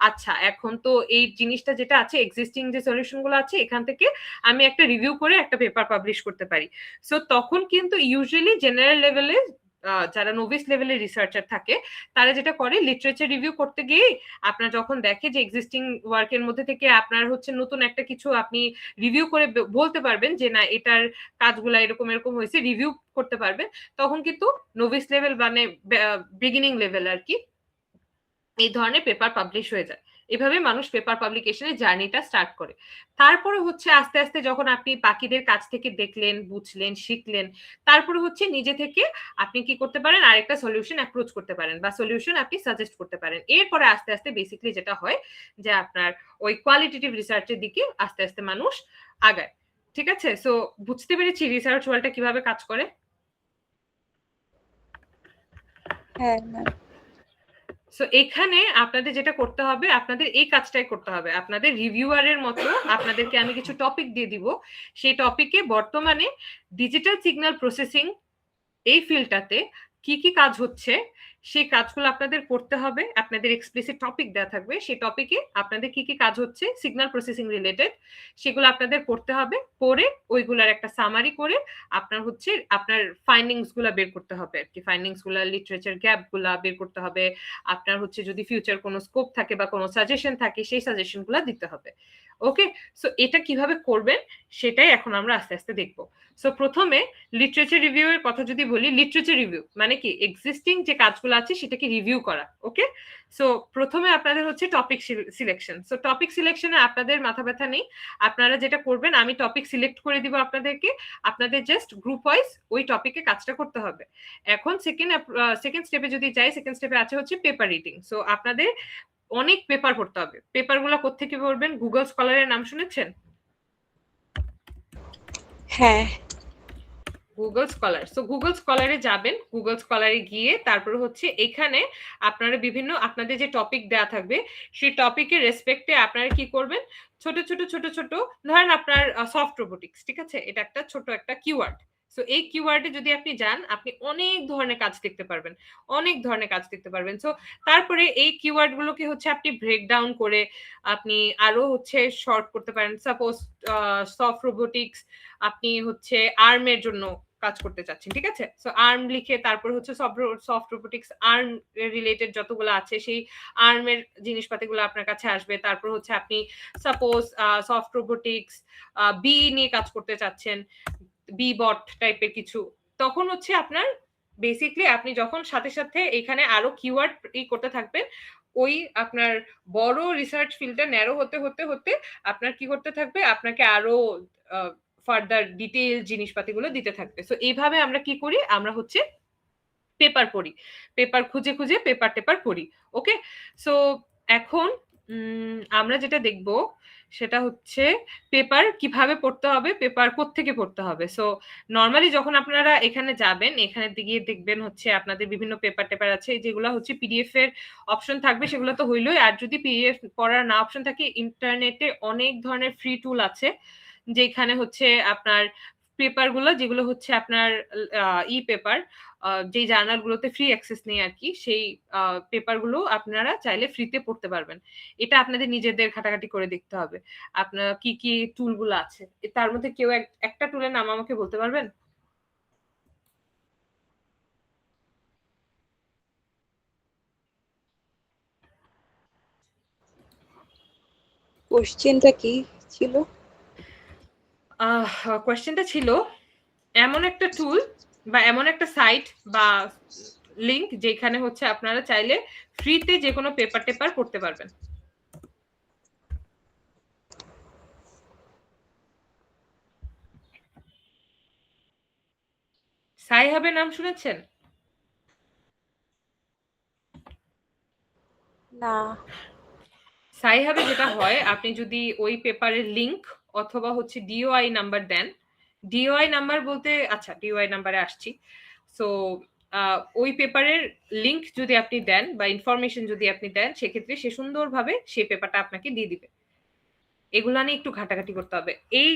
Speaker 1: আচ্ছা এখন তো এই জিনিসটা যেটা আছে, এক্সিস্টিং যে সলিউশন গুলো আছে, এখান থেকে আমি একটা রিভিউ করে একটা পেপার পাবলিশ করতে পারি। সো তখন কিন্তু ইউজুয়ালি জেনারেল লেভেলে যারা নোভিস লেভেলের রিসার্চার থাকে তারা যেটা করে, লিটারেচার রিভিউ করতে গিয়ে আপনার যখন দেখে যে এক্সিস্টিং ওয়ার্কের মধ্যে থেকে আপনার হচ্ছে নতুন একটা কিছু আপনি রিভিউ করে বলতে পারবেন যে না এটার কাজগুলা এরকম এরকম হয়েছে, রিভিউ করতে পারবেন, তখন কিন্তু নোভিস লেভেল মানে বিগিনিং লেভেল আর কি, এই ধরনের পেপার পাবলিশ হয়ে যায়। এভাবে মানুষ পেপার পাবলিকেশনের জার্নিটা স্টার্ট করে। তারপরে হচ্ছে আস্তে আস্তে যখন আপনি বাকিদের কাছ থেকে দেখলেন, বুঝলেন, শিখলেন, তারপরে হচ্ছে নিজে থেকে আপনি কি করতে পারেন, আরেকটা সলিউশন অ্যাপ্রোচ করতে পারেন বা সলিউশন আপনি সাজেস্ট করতে পারেন। এরপরে আস্তে আস্তে বেসিক্যালি যেটা হয় যে আপনার ওই কোয়ালিটেটিভ রিসার্চের দিকে আস্তে আস্তে মানুষ আগায়। ঠিক আছে? সো বুঝতে পেরেছি রিসার্চ ওয়ার্ল্ডটা কিভাবে কাজ করে।
Speaker 2: হ্যাঁ ম্যাম।
Speaker 1: সো এখানে আপনাদের যেটা করতে হবে, আপনাদের এই কাজটাই করতে হবে, আপনাদের রিভিউয়ারের মতো আপনাদেরকে আমি কিছু টপিক দিয়ে দিব, সেই টপিকে বর্তমানে ডিজিটাল সিগন্যাল প্রসেসিং এই ফিল্ডটাতে কি কি কাজ হচ্ছে সেই কাজগুলো আপনাদের করতে হবে, আপনাদের এক্সপ্লিসিট টপিক দেওয়া থাকবে, সেই টপিকে আপনাদের কি কি কাজ হচ্ছে সিগন্যাল প্রসেসিং রিলেটেড সেগুলো আপনাদের করতে হবে, পরে ওইগুলার একটা সামারি করে আপনার হচ্ছে আপনার ফাইন্ডিংস গুলা বের করতে হবে আর কি, ফাইন্ডিংস গুলা, লিটারেচার গ্যাপ গুলা বের করতে হবে, আপনার হচ্ছে যদি ফিউচার কোনো স্কোপ থাকে বা কোনো সাজেশন থাকে সেই সাজেশন গুলা দিতে হবে। ওকে, সো এটা কিভাবে করবেন সেটাই এখন আমরা আস্তে আস্তে দেখবো। সো প্রথমে লিটারেচার রিভিউ এর কথা যদি বলি, লিটারেচার রিভিউ মানে কি, এক্সিস্টিং যে কাজগুলো আছে সেটাকে রিভিউ করা। ওকে, সো প্রথমে আপনাদের হচ্ছে টপিক সিলেকশন। সো টপিক সিলেকশনে আপনাদের মাথা ব্যথা নেই, আপনারা যেটা করবেন, আমি টপিক সিলেক্ট করে দিব আপনাদেরকে, আপনাদের জাস্ট গ্রুপ ওয়াইজ ওই টপিকে কাজটা করতে হবে। এখন সেকেন্ড স্টেপে যদি যাই, সেকেন্ড স্টেপে আছে হচ্ছে পেপার রিডিং। সো আপনাদের অনেক পেপার পড়তে হবে। পেপারগুলো কোত্থেকে পড়বেন? গুগল স্কলারের নাম শুনেছেন?
Speaker 2: হ্যাঁ।
Speaker 1: Google scholar. সো গুগল স্কলারে যাবেন, গুগল স্কলারে গিয়ে তারপরে হচ্ছে এখানে আপনারা বিভিন্ন আপনাদের যে টপিক দেওয়া থাকবে সেই টপিকের রেসপেক্টে আপনারা কি করবেন, ছোট ছোট ছোট ছোট ধরেন আপনার সফট রোবোটিক্স, ঠিক আছে, এটা একটা ছোট একটা কিওয়ার্ড। সো এই কিওয়ার্ডে যদি আপনি যান, আপনি অনেক ধরনের কাজ দেখতে পারবেন, অনেক ধরনের কাজ দেখতে পারবেন। সো তারপরে এই কিওয়ার্ড গুলোকে হচ্ছে আপনি ব্রেকডাউন করে আপনি আরো হচ্ছে শর্ট করতে পারেন। সাপোজ সফট রোবোটিক্স আপনি হচ্ছে আর্মের জন্য কাজ করতে চাচ্ছেন, ঠিক আছে, সো আর্ম লিখে তারপর হচ্ছে সফট রোবোটিক্স আর্ম রিলেটেড যতগুলো আছে সেই আর্মের জিনিসপাতিগুলো আপনার কাছে আসবে। তারপর হচ্ছে আপনি সাপোজ সফট রোবোটিক্স বি নিয়ে কাজ করতে চাচ্ছেন, বি বট টাইপের কিছু, তখন হচ্ছে আপনার বেসিকলি আপনি যখন সাথে সাথে এখানে আরো কিওয়ার্ড করতে থাকবেন, ওই আপনার বড় রিসার্চ ফিল্ডটা ন্যারো হতে হতে হতে আপনার কি করতে থাকবে, আপনাকে আরো ফার্দার ডিটেইল জিনিসপাতিগুলো দিতে থাকবে। সো এইভাবে আমরা কি করি, আমরা হচ্ছে পেপার পড়ি, পেপার খুঁজে খুঁজে পেপার টেপার পড়ি। ওকে, সো এখন আমরা যেটা দেখব সেটা হচ্ছে পেপার কিভাবে পড়তে হবে, পেপার কোত্থেকে পড়তে হবে। সো নর্মালি যখন আপনারা এখানে যাবেন, এখানে গিয়ে দেখবেন হচ্ছে আপনাদের বিভিন্ন পেপার টেপার আছে, যেগুলো হচ্ছে পিডিএফ এর অপশন থাকবে, সেগুলো তো হইলোই, আর যদি পিডিএফ পড়ার না অপশন থাকে, ইন্টারনেটে অনেক ধরনের ফ্রি টুল আছে যেখানে হচ্ছে আপনার পেপার গুলো, যেগুলো হচ্ছে আপনার ই পেপার, যে জার্নাল গুলোতে ফ্রি অ্যাক্সেস নেই আর কি, সেই পেপার গুলো আপনারা চাইলে ফ্রিতে পড়তে পারবেন। এটা আপনাদের নিজেদের ঘাটাঘাটি করে দেখতে হবে আপনার কি কি টুল গুলো আছে। তার মধ্যে কেউ একটা টুলের নাম আমাকে বলতে পারবেন?
Speaker 2: কোশ্চেনটা কি ছিল?
Speaker 1: কোয়েশ্চেনটা ছিল এমন একটা টুল বা এমন একটা সাইট বা লিংক যেখানে হচ্ছে আপনারা চাইলে ফ্রিতে যে কোনো পেপার টেপার পড়তে পারবেন। সাইহাবের নাম শুনেছেন?
Speaker 2: না।
Speaker 1: সাই হাবে যেটা হয়, আপনি যদি ওই পেপারের লিংক অথবা হচ্ছে ডিওআই নাম্বার দেন, ডিওআই নাম্বার বলতে, আচ্ছা ডিওআই নাম্বারে আসছি। সো ওই পেপারের লিংক যদি আপনি দেন বা ইনফরমেশন যদি আপনি দেন, সেক্ষেত্রে সে সুন্দরভাবে সেই পেপারটা আপনাকে দিয়ে দিবে। এগুলা নিয়ে একটু ঘাটাঘাটি করতে হবে। এই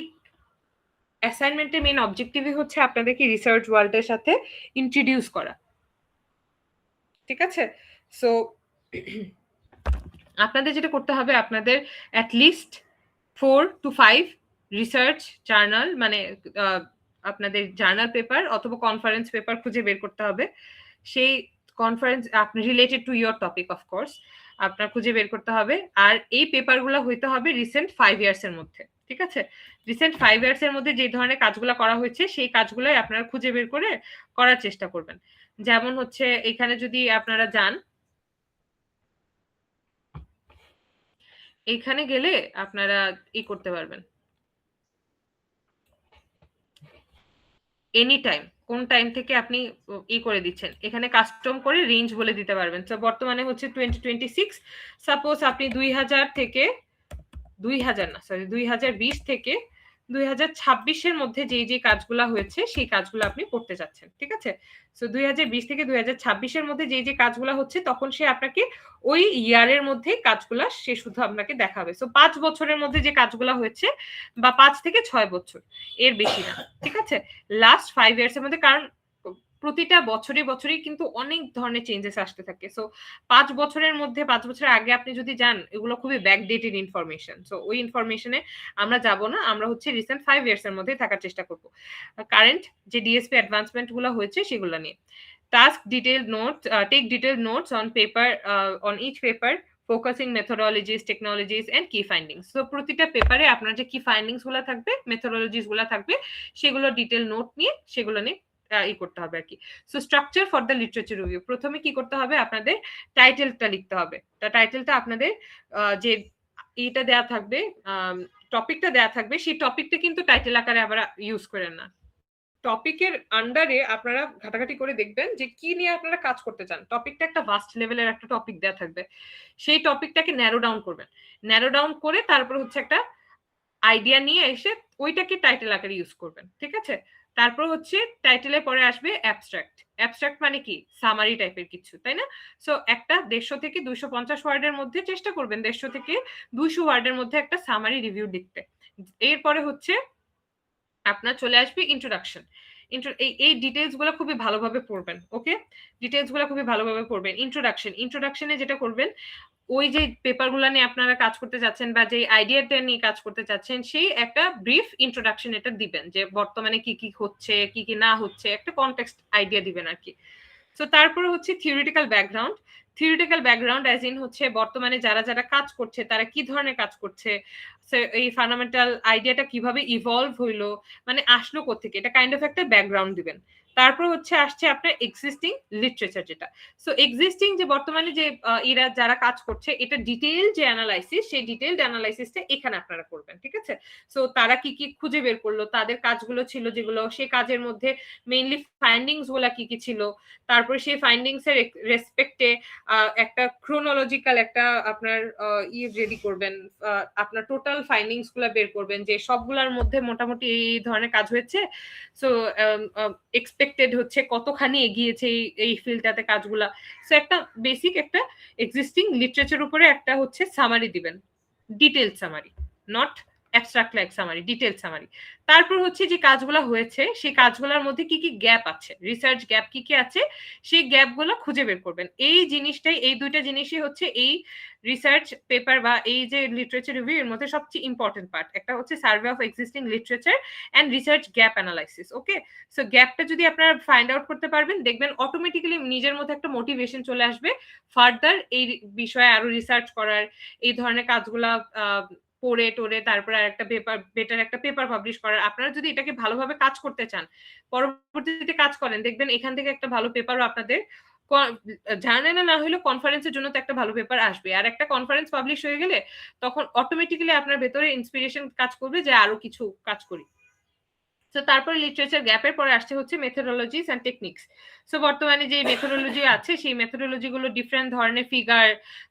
Speaker 1: অ্যাসাইনমেন্টের মেইন অবজেক্টিভই হচ্ছে আপনাদেরকে রিসার্চ ওয়ার্ল্ডের সাথে ইন্ট্রোডিউস করা, ঠিক আছে? সো আপনাদের যেটা করতে হবে, আপনাদের অ্যাটলিস্ট 4 to 5 রিসার্চ জার্নাল, মানে আপনাদের জার্নাল পেপার অথবা কনফারেন্স পেপার খুঁজে বের করতে হবে। সেই কনফারেন্স আপনি related to your topic of course আপনার খুঁজে বের করতে হবে। আর এই পেপারগুলো হইতে হবে রিসেন্ট 5 ইয়ার্স এর মধ্যে, ঠিক আছে? রিসেন্ট 5 ইয়ার্স এর মধ্যে যে ধরনের কাজগুলো করা হয়েছে সেই কাজগুলোই আপনারা খুঁজে বের করে করার চেষ্টা করবেন। যেমন হচ্ছে এখানে যদি আপনারা যান, এইখানে গেলে আপনারা ই করতে পারবেন, এনি টাইম, কোন টাইম থেকে আপনি ই করে দিচ্ছেন, এখানে কাস্টম করে রেঞ্জ বলে দিতে পারবেন। তো বর্তমানে হচ্ছে 2026, সাপোজ আপনি 2000 থেকে 2020 থেকে 2026 এর মধ্যে যে যে কাজগুলো হয়েছে সেই কাজগুলো আপনি করতে যাচ্ছেন, ঠিক আছে? সো 2020 থেকে 2026 এর মধ্যে যে যে কাজগুলো হচ্ছে তখন সে আপনাকে ওই ইয়ারের মধ্যে কাজগুলো সে শুধু আপনাকে দেখাবে। সো 5 বছরের মধ্যে যে কাজগুলো হয়েছে বা 5 থেকে 6 বছর, এর বেশি না, ঠিক আছে? লাস্ট 5 ইয়ার্স এর মধ্যে, কারণ প্রতিটা বছরই কিন্তু অনেক ধরনের চেঞ্জেস আসতে থাকে। সো 5 বছরের মধ্যে, 5 বছরের আগে আপনি যদি যান, এগুলো খুবই ব্যাকডেটেড ইনফরমেশন। সো ওই ইনফরমেশনে আমরা যাব না, আমরা হচ্ছে রিসেন্ট 5 ইয়ার্স এর মধ্যে থাকার চেষ্টা করব। কারেন্ট যে ডিএসপি অ্যাডভান্সমেন্ট গুলো হয়েছে সেগুলো নিয়ে। Task detailed notes, take detailed notes on paper, on each paper, focusing methodologies, technologies and key findings. So প্রতিটা পেপারে আপনার যে কি ফাইন্ডিংস গুলো থাকবে, মেথোডোলজিস গুলো থাকবে, সেগুলো ডিটেইল নোট নিয়ে সেগুলো নিয়ে ই করতে হবে আর কি। So structure for the literature review, প্রথমে কি করতে হবে, আপনাদের টাইটেলটা লিখতে হবে। তা টাইটেলটা আপনাদের যে এইটা দেয়া থাকবে, টপিকটা দেয়া থাকবে, সেই টপিকটা কিন্তু টাইটেল আকারে আবার ইউজ করেন না। টপিকের আন্ডারে আপনারা ঘাটাঘাটি করে দেখবেন যে কি নিয়ে আপনারা কাজ করতে চান। টপিকটা একটা ভাস্ট লেভেলের একটা টপিক দেয়া থাকবে, সেই টপিকটাকে ন্যারো ডাউন করবেন। ন্যারো ডাউন করে তারপর হচ্ছে একটা আইডিয়া নিয়ে এসে ওইটাকে টাইটেল আকারে ইউজ করবেন, ঠিক আছে? তারপর হচ্ছে টাইটেলের পরে আসবে অ্যাবস্ট্রাক্ট। অ্যাবস্ট্রাক্ট মানে কি? সামারি টাইপের কিছু, তাই না? সো একটা 150 থেকে 250 ওয়ার্ডের মধ্যে চেষ্টা করবেন, 150 থেকে 200 ওয়ার্ডের মধ্যে একটা সামারি রিভিউ লিখতে। এরপরে হচ্ছে আপনার চলে আসবে ইন্ট্রোডাকশন। এই ডিটেইলস গুলো খুবই ভালোভাবে পড়বেন, ওকে? ডিটেইলস গুলো খুবই ভালোভাবে পড়বেন। ইন্ট্রোডাকশনে যেটা করবেন, ওই যে পেপারগুলো নিয়ে আপনারা কাজ করতে যাচ্ছেন বা যে আইডিয়াটা নিয়ে কাজ করতে চাচ্ছেন, সেই একটা ব্রিফ ইন্ট্রোডাকশন এটা দিবেন, যে বর্তমানে কি কি হচ্ছে, কি কি না হচ্ছে, একটা কনটেক্সট আইডিয়া দিবেন আর কি। সো তারপরে হচ্ছে theoretical background. Theoretical background as in হচ্ছে বর্তমানে যারা যারা কাজ করছে তারা কি ধরনের কাজ করছে, এই ফান্ডামেন্টাল আইডিয়াটা কিভাবে ইভলভ হইলো, মানে আসলো কোত্থেকে, এটা কাইন্ড অফ একটা ব্যাকগ্রাউন্ড দিবেন। তারপর হচ্ছে আসছে আপনার এক্সিস্টিং লিটারেচার, যেটা সো এক্সিস্টিং যে বর্তমানে যে এরা যারা কাজ করছে, এটা ডিটেইল যে অ্যানালাইসিস, সেই ডিটেইলড অ্যানালাইসিসটা এখানে আপনারা করবেন, ঠিক আছে? সো তারা কি কি খুঁজে বের করলো, তাদের কাজগুলো ছিল যেগুলো, সেই কাজের মধ্যে মেইনলি ফাইন্ডিংস গুলা কি কি ছিল, তারপরে সেই ফাইন্ডিংস এর রেসপেক্টে একটা ক্রোনোলজিক্যাল একটা আপনার রেডি করবেন, আপনার টোটাল ফাইন্ডিংস গুলা বের করবেন যে সবগুলার মধ্যে মোটামুটি এই ধরনের কাজ হয়েছে। সো এক্সপেক্টেড হচ্ছে কতখানি এগিয়েছে এই ফিল্ডটাতে কাজগুলা। সো একটা বেসিক একটা এক্সিস্টিং লিটারেচার উপরে একটা হচ্ছে সামারি দিবেন, detailed summary, not abstract like summary, detailed summary. তারপর হচ্ছে যে কাজগুলো হয়েছে সেই কাজগুলোর মধ্যে কি কি গ্যাপ আছে, রিসার্চ গ্যাপ কি কি আছে, সেই গ্যাপগুলো খুঁজে বের করবেন। এই জিনিসটাই, এই দুইটা জিনিসই হচ্ছে এই রিসার্চ পেপার বা এই যে লিটারেচার রিভিউ এর মধ্যে সবচেয়ে ইম্পর্টেন্ট পার্ট। একটা হচ্ছে survey of existing literature and research gap analysis, okay? So গ্যাপটা যদি আপনারা ফাইন্ড আউট করতে পারবেন, দেখবেন অটোমেটিক্যালি নিজের মধ্যে একটা মোটিভেশন চলে আসবে ফার্দার এই বিষয়ে আরো রিসার্চ করার, এই ধরনের কাজগুলা পড়ে টোরে তারপরে একটা পেপার, বেটার একটা পেপার পাবলিশ করার। আপনারা যদি এটাকে ভালোভাবে কাজ করতে চান, পরবর্তীতে কাজ করেন, দেখবেন এখান থেকে একটা ভালো পেপারও আপনাদের জার্নালে না হলেও কনফারেন্সের জন্য তো একটা ভালো পেপার আসবে। আর একটা কনফারেন্স পাবলিশ হয়ে গেলে তখন অটোমেটিক্যালি আপনার ভেতরে ইন্সপিরেশন কাজ করবে যে আরো কিছু কাজ করি। সো তারপরে লিটারেচার গ্যাপের পরে আসছে হচ্ছে মেথোডোলজিস এন্ড টেকনিক্স। সো বর্তমানে যে মেথোডোলজি আছে সেই মেথোডোলজি গুলো ডিফারেন্ট ধরনের ফিগার,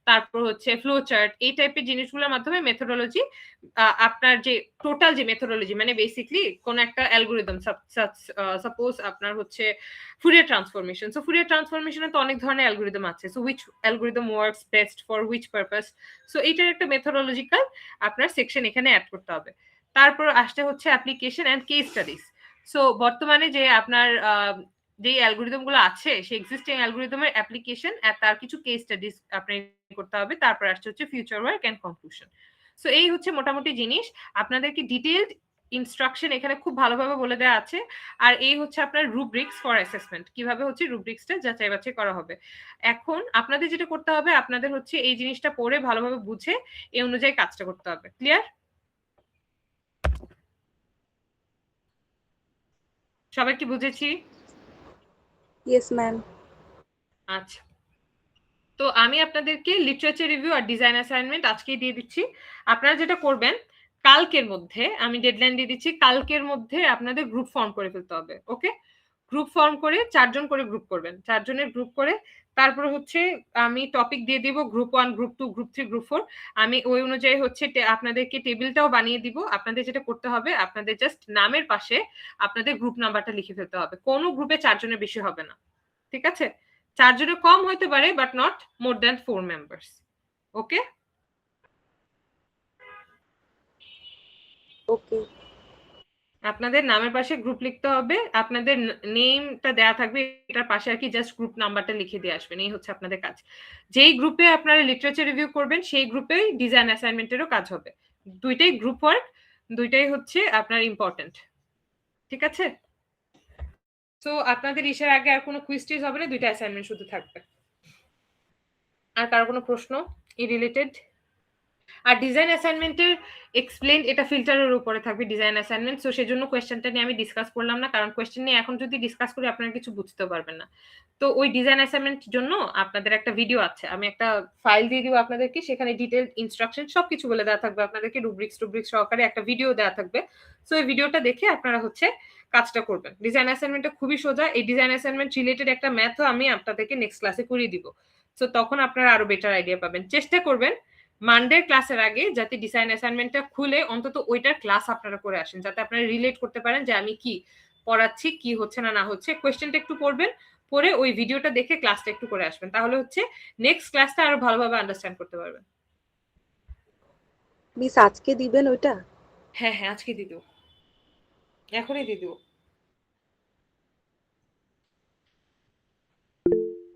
Speaker 1: তারপর হচ্ছে ফ্লো চার্ট, এই টাইপের জিনিসগুলোর মাধ্যমে মেথোডোলজি আপনার যে টোটাল যে মেথোডোলজি মানে বেসিকলি কোন একটা অ্যালগোরিদম, সাপোজ আপনার হচ্ছে ফুরিয়ার ট্রান্সফরমেশন। সো ফুরিয়ার ট্রান্সফরমেশনে তো অনেক ধরনের অ্যালগোরিদম আছে। So which algorithm works best for which purpose. So এইটার একটা মেথোডোলজিক্যাল আপনার সেকশন এখানে অ্যাড করতে হবে। তারপর আসতে হচ্ছে application and case studies. So বর্তমানে যে আপনার যে অ্যালগোরিদম গুলো আছে সেই এক্সিস্টিং অ্যালগোরিদমের অ্যাপ্লিকেশন আর তার কিছু কেস স্টাডিজ আপনার করতে হবে। তারপর আসছে হচ্ছে future work and conclusion. So এই হচ্ছে মোটামুটি জিনিস, আপনাদেরকে ডিটেইলড ইনস্ট্রাকশন এখানে খুব ভালোভাবে বলে দেওয়া আছে। আর এই হচ্ছে আপনার রুব্রিক্স ফর অ্যাসেসমেন্ট, কিভাবে হচ্ছে রুব্রিক্সটা যাচাই বাছাই করা হবে। এখন আপনাদের যেটা করতে হবে, আপনাদের হচ্ছে এই জিনিসটা পড়ে ভালোভাবে বুঝে এই অনুযায়ী কাজটা করতে হবে। ক্লিয়ার? সবাই কি বুঝেছি?
Speaker 2: Yes ma'am.
Speaker 1: আচ্ছা, তো আমি আপনাদেরকে লিটারেচার রিভিউ আর ডিজাইন অ্যাসাইনমেন্ট আজকেই দিয়ে দিচ্ছি। আপনারা যেটা করবেন, কালকের মধ্যে আমি ডেডলাইন দিয়ে দিচ্ছি, কালকের মধ্যে আপনাদের গ্রুপ ফর্ম করে ফেলতে হবে। ওকে, গ্রুপ ফর্ম করে 4 জন করে গ্রুপ করবেন, 4 জনের গ্রুপ করে তারপর হচ্ছে আমি টপিক দিয়ে দিব, গ্রুপ 1, গ্রুপ 2, গ্রুপ 3, গ্রুপ 4। আমি ওই অনুযায়ী হচ্ছে আপনাদেরকে টেবিলটাও বানিয়ে দিব। আপনাদের যেটা করতে হবে, আপনাদের জাস্ট নামের পাশে আপনাদের গ্রুপ নাম্বারটা লিখে ফেলতে হবে। কোনো গ্রুপে 4 জনের বেশি হবে না, ঠিক আছে? 4 জনের কম হইতে পারে, but not more than 4 members. Okay
Speaker 2: okay.
Speaker 1: আপনাদের নামের পাশে গ্রুপ লিখতে হবে, আপনাদের নেমটা দেয়া থাকবে, এটার পাশে আর কি জাস্ট গ্রুপ নাম্বারটা লিখে দিয়ে আসবেন। এই হচ্ছে আপনাদের কাজ। যেই গ্রুপে আপনারা লিটারেচার রিভিউ করবেন সেই গ্রুপেই ডিজাইন অ্যাসাইনমেন্টেরও কাজ হবে। দুইটাই গ্রুপ ওয়ার্ক, দুইটাই হচ্ছে আপনার ইম্পর্টেন্ট, ঠিক আছে? তো আপনাদের ইশার আগে আর কোনো কুইজ টিজ হবে না, দুইটা অ্যাসাইনমেন্ট শুধু থাকবে। আর কারো কোনো প্রশ্ন এই রিলেটেড? আর ডিজাইন অ্যাসাইনমেন্টের এক্সপ্লেইন এটা ফিল্টারের উপরে থাকবে ডিজাইন অ্যাসাইনমেন্ট। সো সেজন্য কোয়েশ্চেনটা নিয়ে আমি ডিসকাস করলাম না, কারণ কোয়েশ্চেন নিয়ে এখন যদি ডিসকাস করি আপনারা কিছু বুঝতে পারবেন না। তো ওই ডিজাইন অ্যাসাইনমেন্ট জন্য আপনাদের একটা ভিডিও আছে, আমি একটা ফাইল দিয়ে দিব আপনাদেরকে, সেখানে ডিটেইল ইনস্ট্রাকশন সবকিছু বলে দেওয়া থাকবে আপনাদেরকে, রুব্রিক্স সহকারে একটা ভিডিও দেওয়া থাকবে। সো এই ভিডিওটা দেখে আপনারা হচ্ছে কাজটা করবেন। ডিজাইন অ্যাসাইনমেন্টটা খুবই সোজা। এই ডিজাইন অ্যাসাইনমেন্ট রিলেটেড একটা ম্যাথও আমি আপনাদেরকে নেক্সট ক্লাসে করিয়ে দিব। সো তখন আপনারা আরো বেটার আইডিয়া পাবেন। চেষ্টা করবেন মানডে ক্লাসের আগে যাতে ডিজাইন অ্যাসাইনমেন্টটা খুলে অন্তত ওইটার ক্লাস আপনারা করে আসেন, যাতে আপনারা রিলেট করতে পারেন যে আমি কি পড়াচ্ছি, কি হচ্ছে না হচ্ছে। কোয়েশ্চেনটা একটু পড়বেন, পরে ওই ভিডিওটা দেখে ক্লাসটা একটু করে আসবেন, তাহলে হচ্ছে নেক্সট ক্লাসটা আরো ভালোভাবে আন্ডারস্ট্যান্ড করতে পারবেন।
Speaker 2: মিস আজকে দিবেন ওইটা?
Speaker 1: হ্যাঁ হ্যাঁ, আজকে দিয়ে দেবো, এখনই দিয়ে দেবো।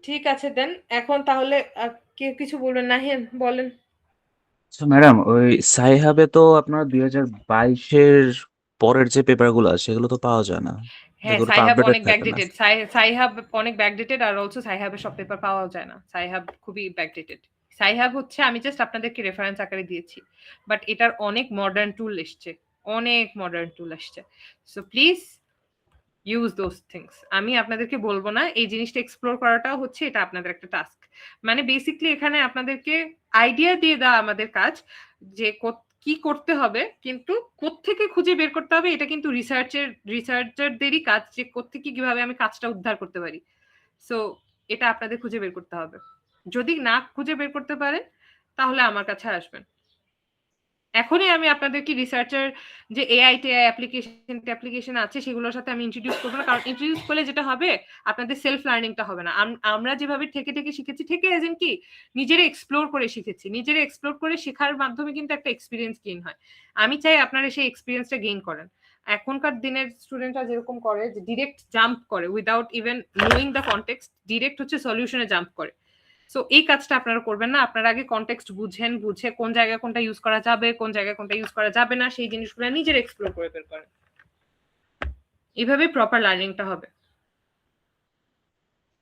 Speaker 1: ঠিক আছে দেন, এখন তাহলে কেউ কিছু বলবেন না? হ্যাঁ বলেন।
Speaker 7: ম্যাডাম, ওই সাইহাবে তো আপনার 2022-এর পরের যে পেপারগুলো আছে সেগুলো তো পাওয়া যায় না,
Speaker 1: হ্যাঁ,
Speaker 7: যেগুলো তো
Speaker 1: সাইহাব
Speaker 7: আপডেটেড
Speaker 1: অনেক
Speaker 7: থাকে না।
Speaker 1: ব্যাকডেটেড, সাইহাব অনেক ব্যাকডেটেড, আর অলসো সাইহাবের সব পেপার পাওয়াও যায় না, সাইহাব খুবই ব্যাকডেটেড। সাইহাব হচ্ছে আমি জাস্ট আপনাদেরকে রেফারেন্স আকারে দিয়েছি, বাট এটার অনেক মডার্ন টুল এসছে, অনেক মডার্ন টুল আসছে। So please use those things. আমি আপনাদেরকে বলবো না, এই জিনিসটা এক্সপ্লোর করাটাও হচ্ছে এটা আপনাদের একটা টাস্ক। মানে বেসিকলি এখানে আপনাদেরকে আইডিয়া দিয়ে দেওয়া আমাদের কাজ, যে কি করতে হবে, কিন্তু কোত্থেকে খুঁজে বের করতে হবে এটা কিন্তু রিসার্চারদেরই কাজ, যে কোত্থেকে কিভাবে আমি কাজটা উদ্ধার করতে পারি। সো এটা আপনাদের খুঁজে বের করতে হবে। যদি না খুঁজে বের করতে পারেন তাহলে আমার কাছে আসবেন। এখনই আমি আপনাদেরকে রিসার্চার যে এআই টিআই অ্যাপ্লিকেশন আছে সেগুলোর সাথে আমি ইন্ট্রোডিউস করবো না, কারণ ইন্ট্রোডিউস করলে যেটা হবে আপনাদের সেলফ লার্নিংটা হবে না। আমরা যেভাবে থেকে শিখেছি, থেকে এজেন কি নিজেরা এক্সপ্লোর করে শিখেছি, নিজেরা এক্সপ্লোর করে শেখার মাধ্যমে কিন্তু একটা এক্সপিরিয়েন্স গেইন হয়। আমি চাই আপনারা সেই এক্সপিরিয়েন্সটা গেইন করেন। এখনকার দিনের স্টুডেন্টরা যেরকম করে, যে ডিরেক্ট জাম্প করে without even knowing the context, direct হচ্ছে সলিউশনে জাম্প করে। সো এই কাজটা আপনারা করবেন না, আপনারা আগে কনটেক্সট বুঝে কোন জায়গায় কোনটা ইউজ করা যাবে, কোন জায়গায় কোনটা ইউজ করা যাবে না, সেই জিনিসগুলো নিজের এক্সপ্লোর করে বের করেন। এইভাবে প্রপার লার্নিংটা হবে।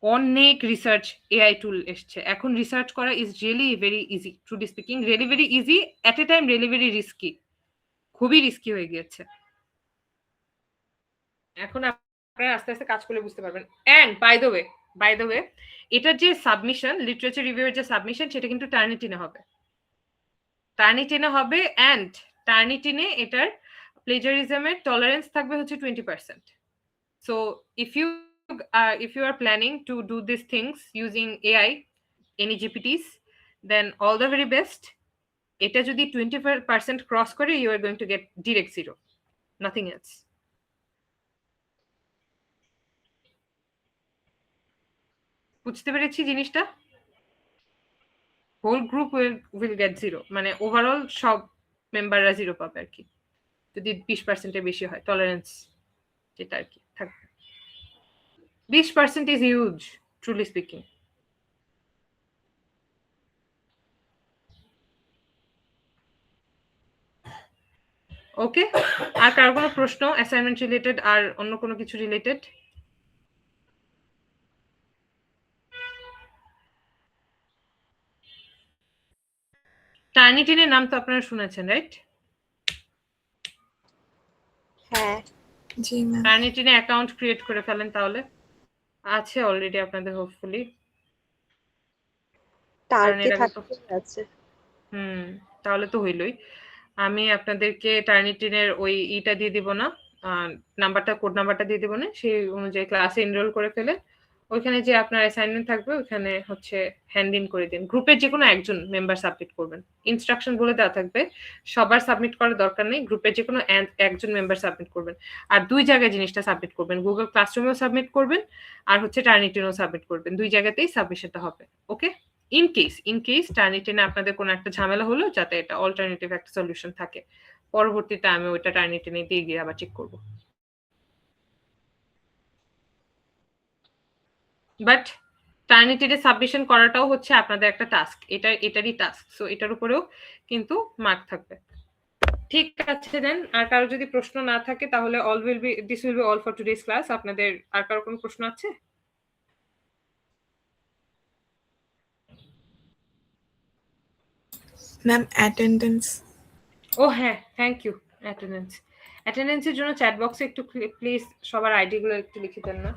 Speaker 1: অনেক রিসার্চ এআই টুল এসছে এখন, রিসার্চ করা is really very easy, truly speaking really very easy, at A time really very risky, খুবই রিস্কি হয়ে গিয়েছে। এখন আপনারা আস্তে আস্তে কাজ করলে বুঝতে পারবেন। এন্ড বাই দ্য ওয়ে এটার যে সাবমিশন, লিটারেচার রিভিউয়ের যে সাবমিশন, সেটা কিন্তু টার্নিটিনে হবে, এন্ড টার্নিটিনে এটার প্লেজারিজমের টলারেন্স থাকবে হচ্ছে 20%. So if you are planning to do these things using AI, any GPTs, then all the very best. এটা যদি 20% ক্রস করে, you are going to get direct 0, nothing else. বুঝতে পেরেছি জিনিসটা? হোল গ্রুপ will get 0, মানে overall সব মেম্বাররা 0 পাবে আর কি, যদি 20% এর বেশি হয় টলারেন্স, যেটা আর কি থাকবে। 20% is huge, truly speaking. ওকে, আর কারো কোনো প্রশ্ন অ্যাসাইনমেন্ট রিলেটেড আর অন্য কোনো কিছু রিলেটেড? টার্নিটিনের নাম তো আপনারা শুনেছেন, রাইট?
Speaker 2: হ্যাঁ,
Speaker 4: জি ম্যাম।
Speaker 1: টার্নিটিনে অ্যাকাউন্ট ক্রিয়েট করে ফেলেন, তাহলে আছে অলরেডি আপনাদের হোপফুলি।
Speaker 2: টার্কি
Speaker 1: এর আগে তো-
Speaker 2: থাকতে আছে।
Speaker 1: তাহলে তো হইলই। আমি আপনাদেরকে টার্নিটিনের ওই ইটা দিয়ে দিব না, নাম্বারটা, কোড নাম্বারটা দিয়ে দিব না, সেই অনুযায়ী ক্লাসে এনরোল করে ফেলে ওইখানে যে আপনার অ্যাসাইনমেন্ট থাকবে ওইখানে হচ্ছে হ্যান্ড ইন করে দিন। গ্রুপের যে কোনো একজন মেম্বার সাবমিট করবেন, ইনস্ট্রাকশন বলে দেওয়া থাকবে, সবার সাবমিট করার দরকার নেই, গ্রুপের যে কোনো একজন মেম্বার সাবমিট করবেন। আর 2 জায়গায় জিনিসটা সাবমিট করবেন, গুগল ক্লাসরুমেও সাবমিট করবেন আর হচ্ছে টার্নিটিনেও সাবমিট করবেন, 2 জায়গাতেই সাবমিশনটা হবে। ওকে, ইন কেস টার্নিটিনে আপনাদের কোনো একটা ঝামেলা হলো, যাতে এটা অল্টারনেটিভ একটা সলিউশন থাকে, পরবর্তীতে আমি ওইটা টার্নিটিনে দিয়ে গিয়ে আবার চেক করব। বাট টার্নিটিতে সাবমিশন করাটাও হচ্ছে আপনাদের একটা টাস্ক, এটারই টাস্ক, সো এটার উপরেও কিন্তু মার্ক থাকবে। ঠিক আছে দেন, আর কারো যদি প্রশ্ন না থাকে তাহলে this will be all for today's class. আপনাদের আর কারো কোনো প্রশ্ন আছে?
Speaker 4: Ma'am attendance.
Speaker 1: ও হ্যাঁ, থ্যাংক ইউ। অ্যাটেন্ডেন্সের জন্য চ্যাট বক্সে একটু প্লিজ সবার আইডি গুলো একটু লিখে দেন না।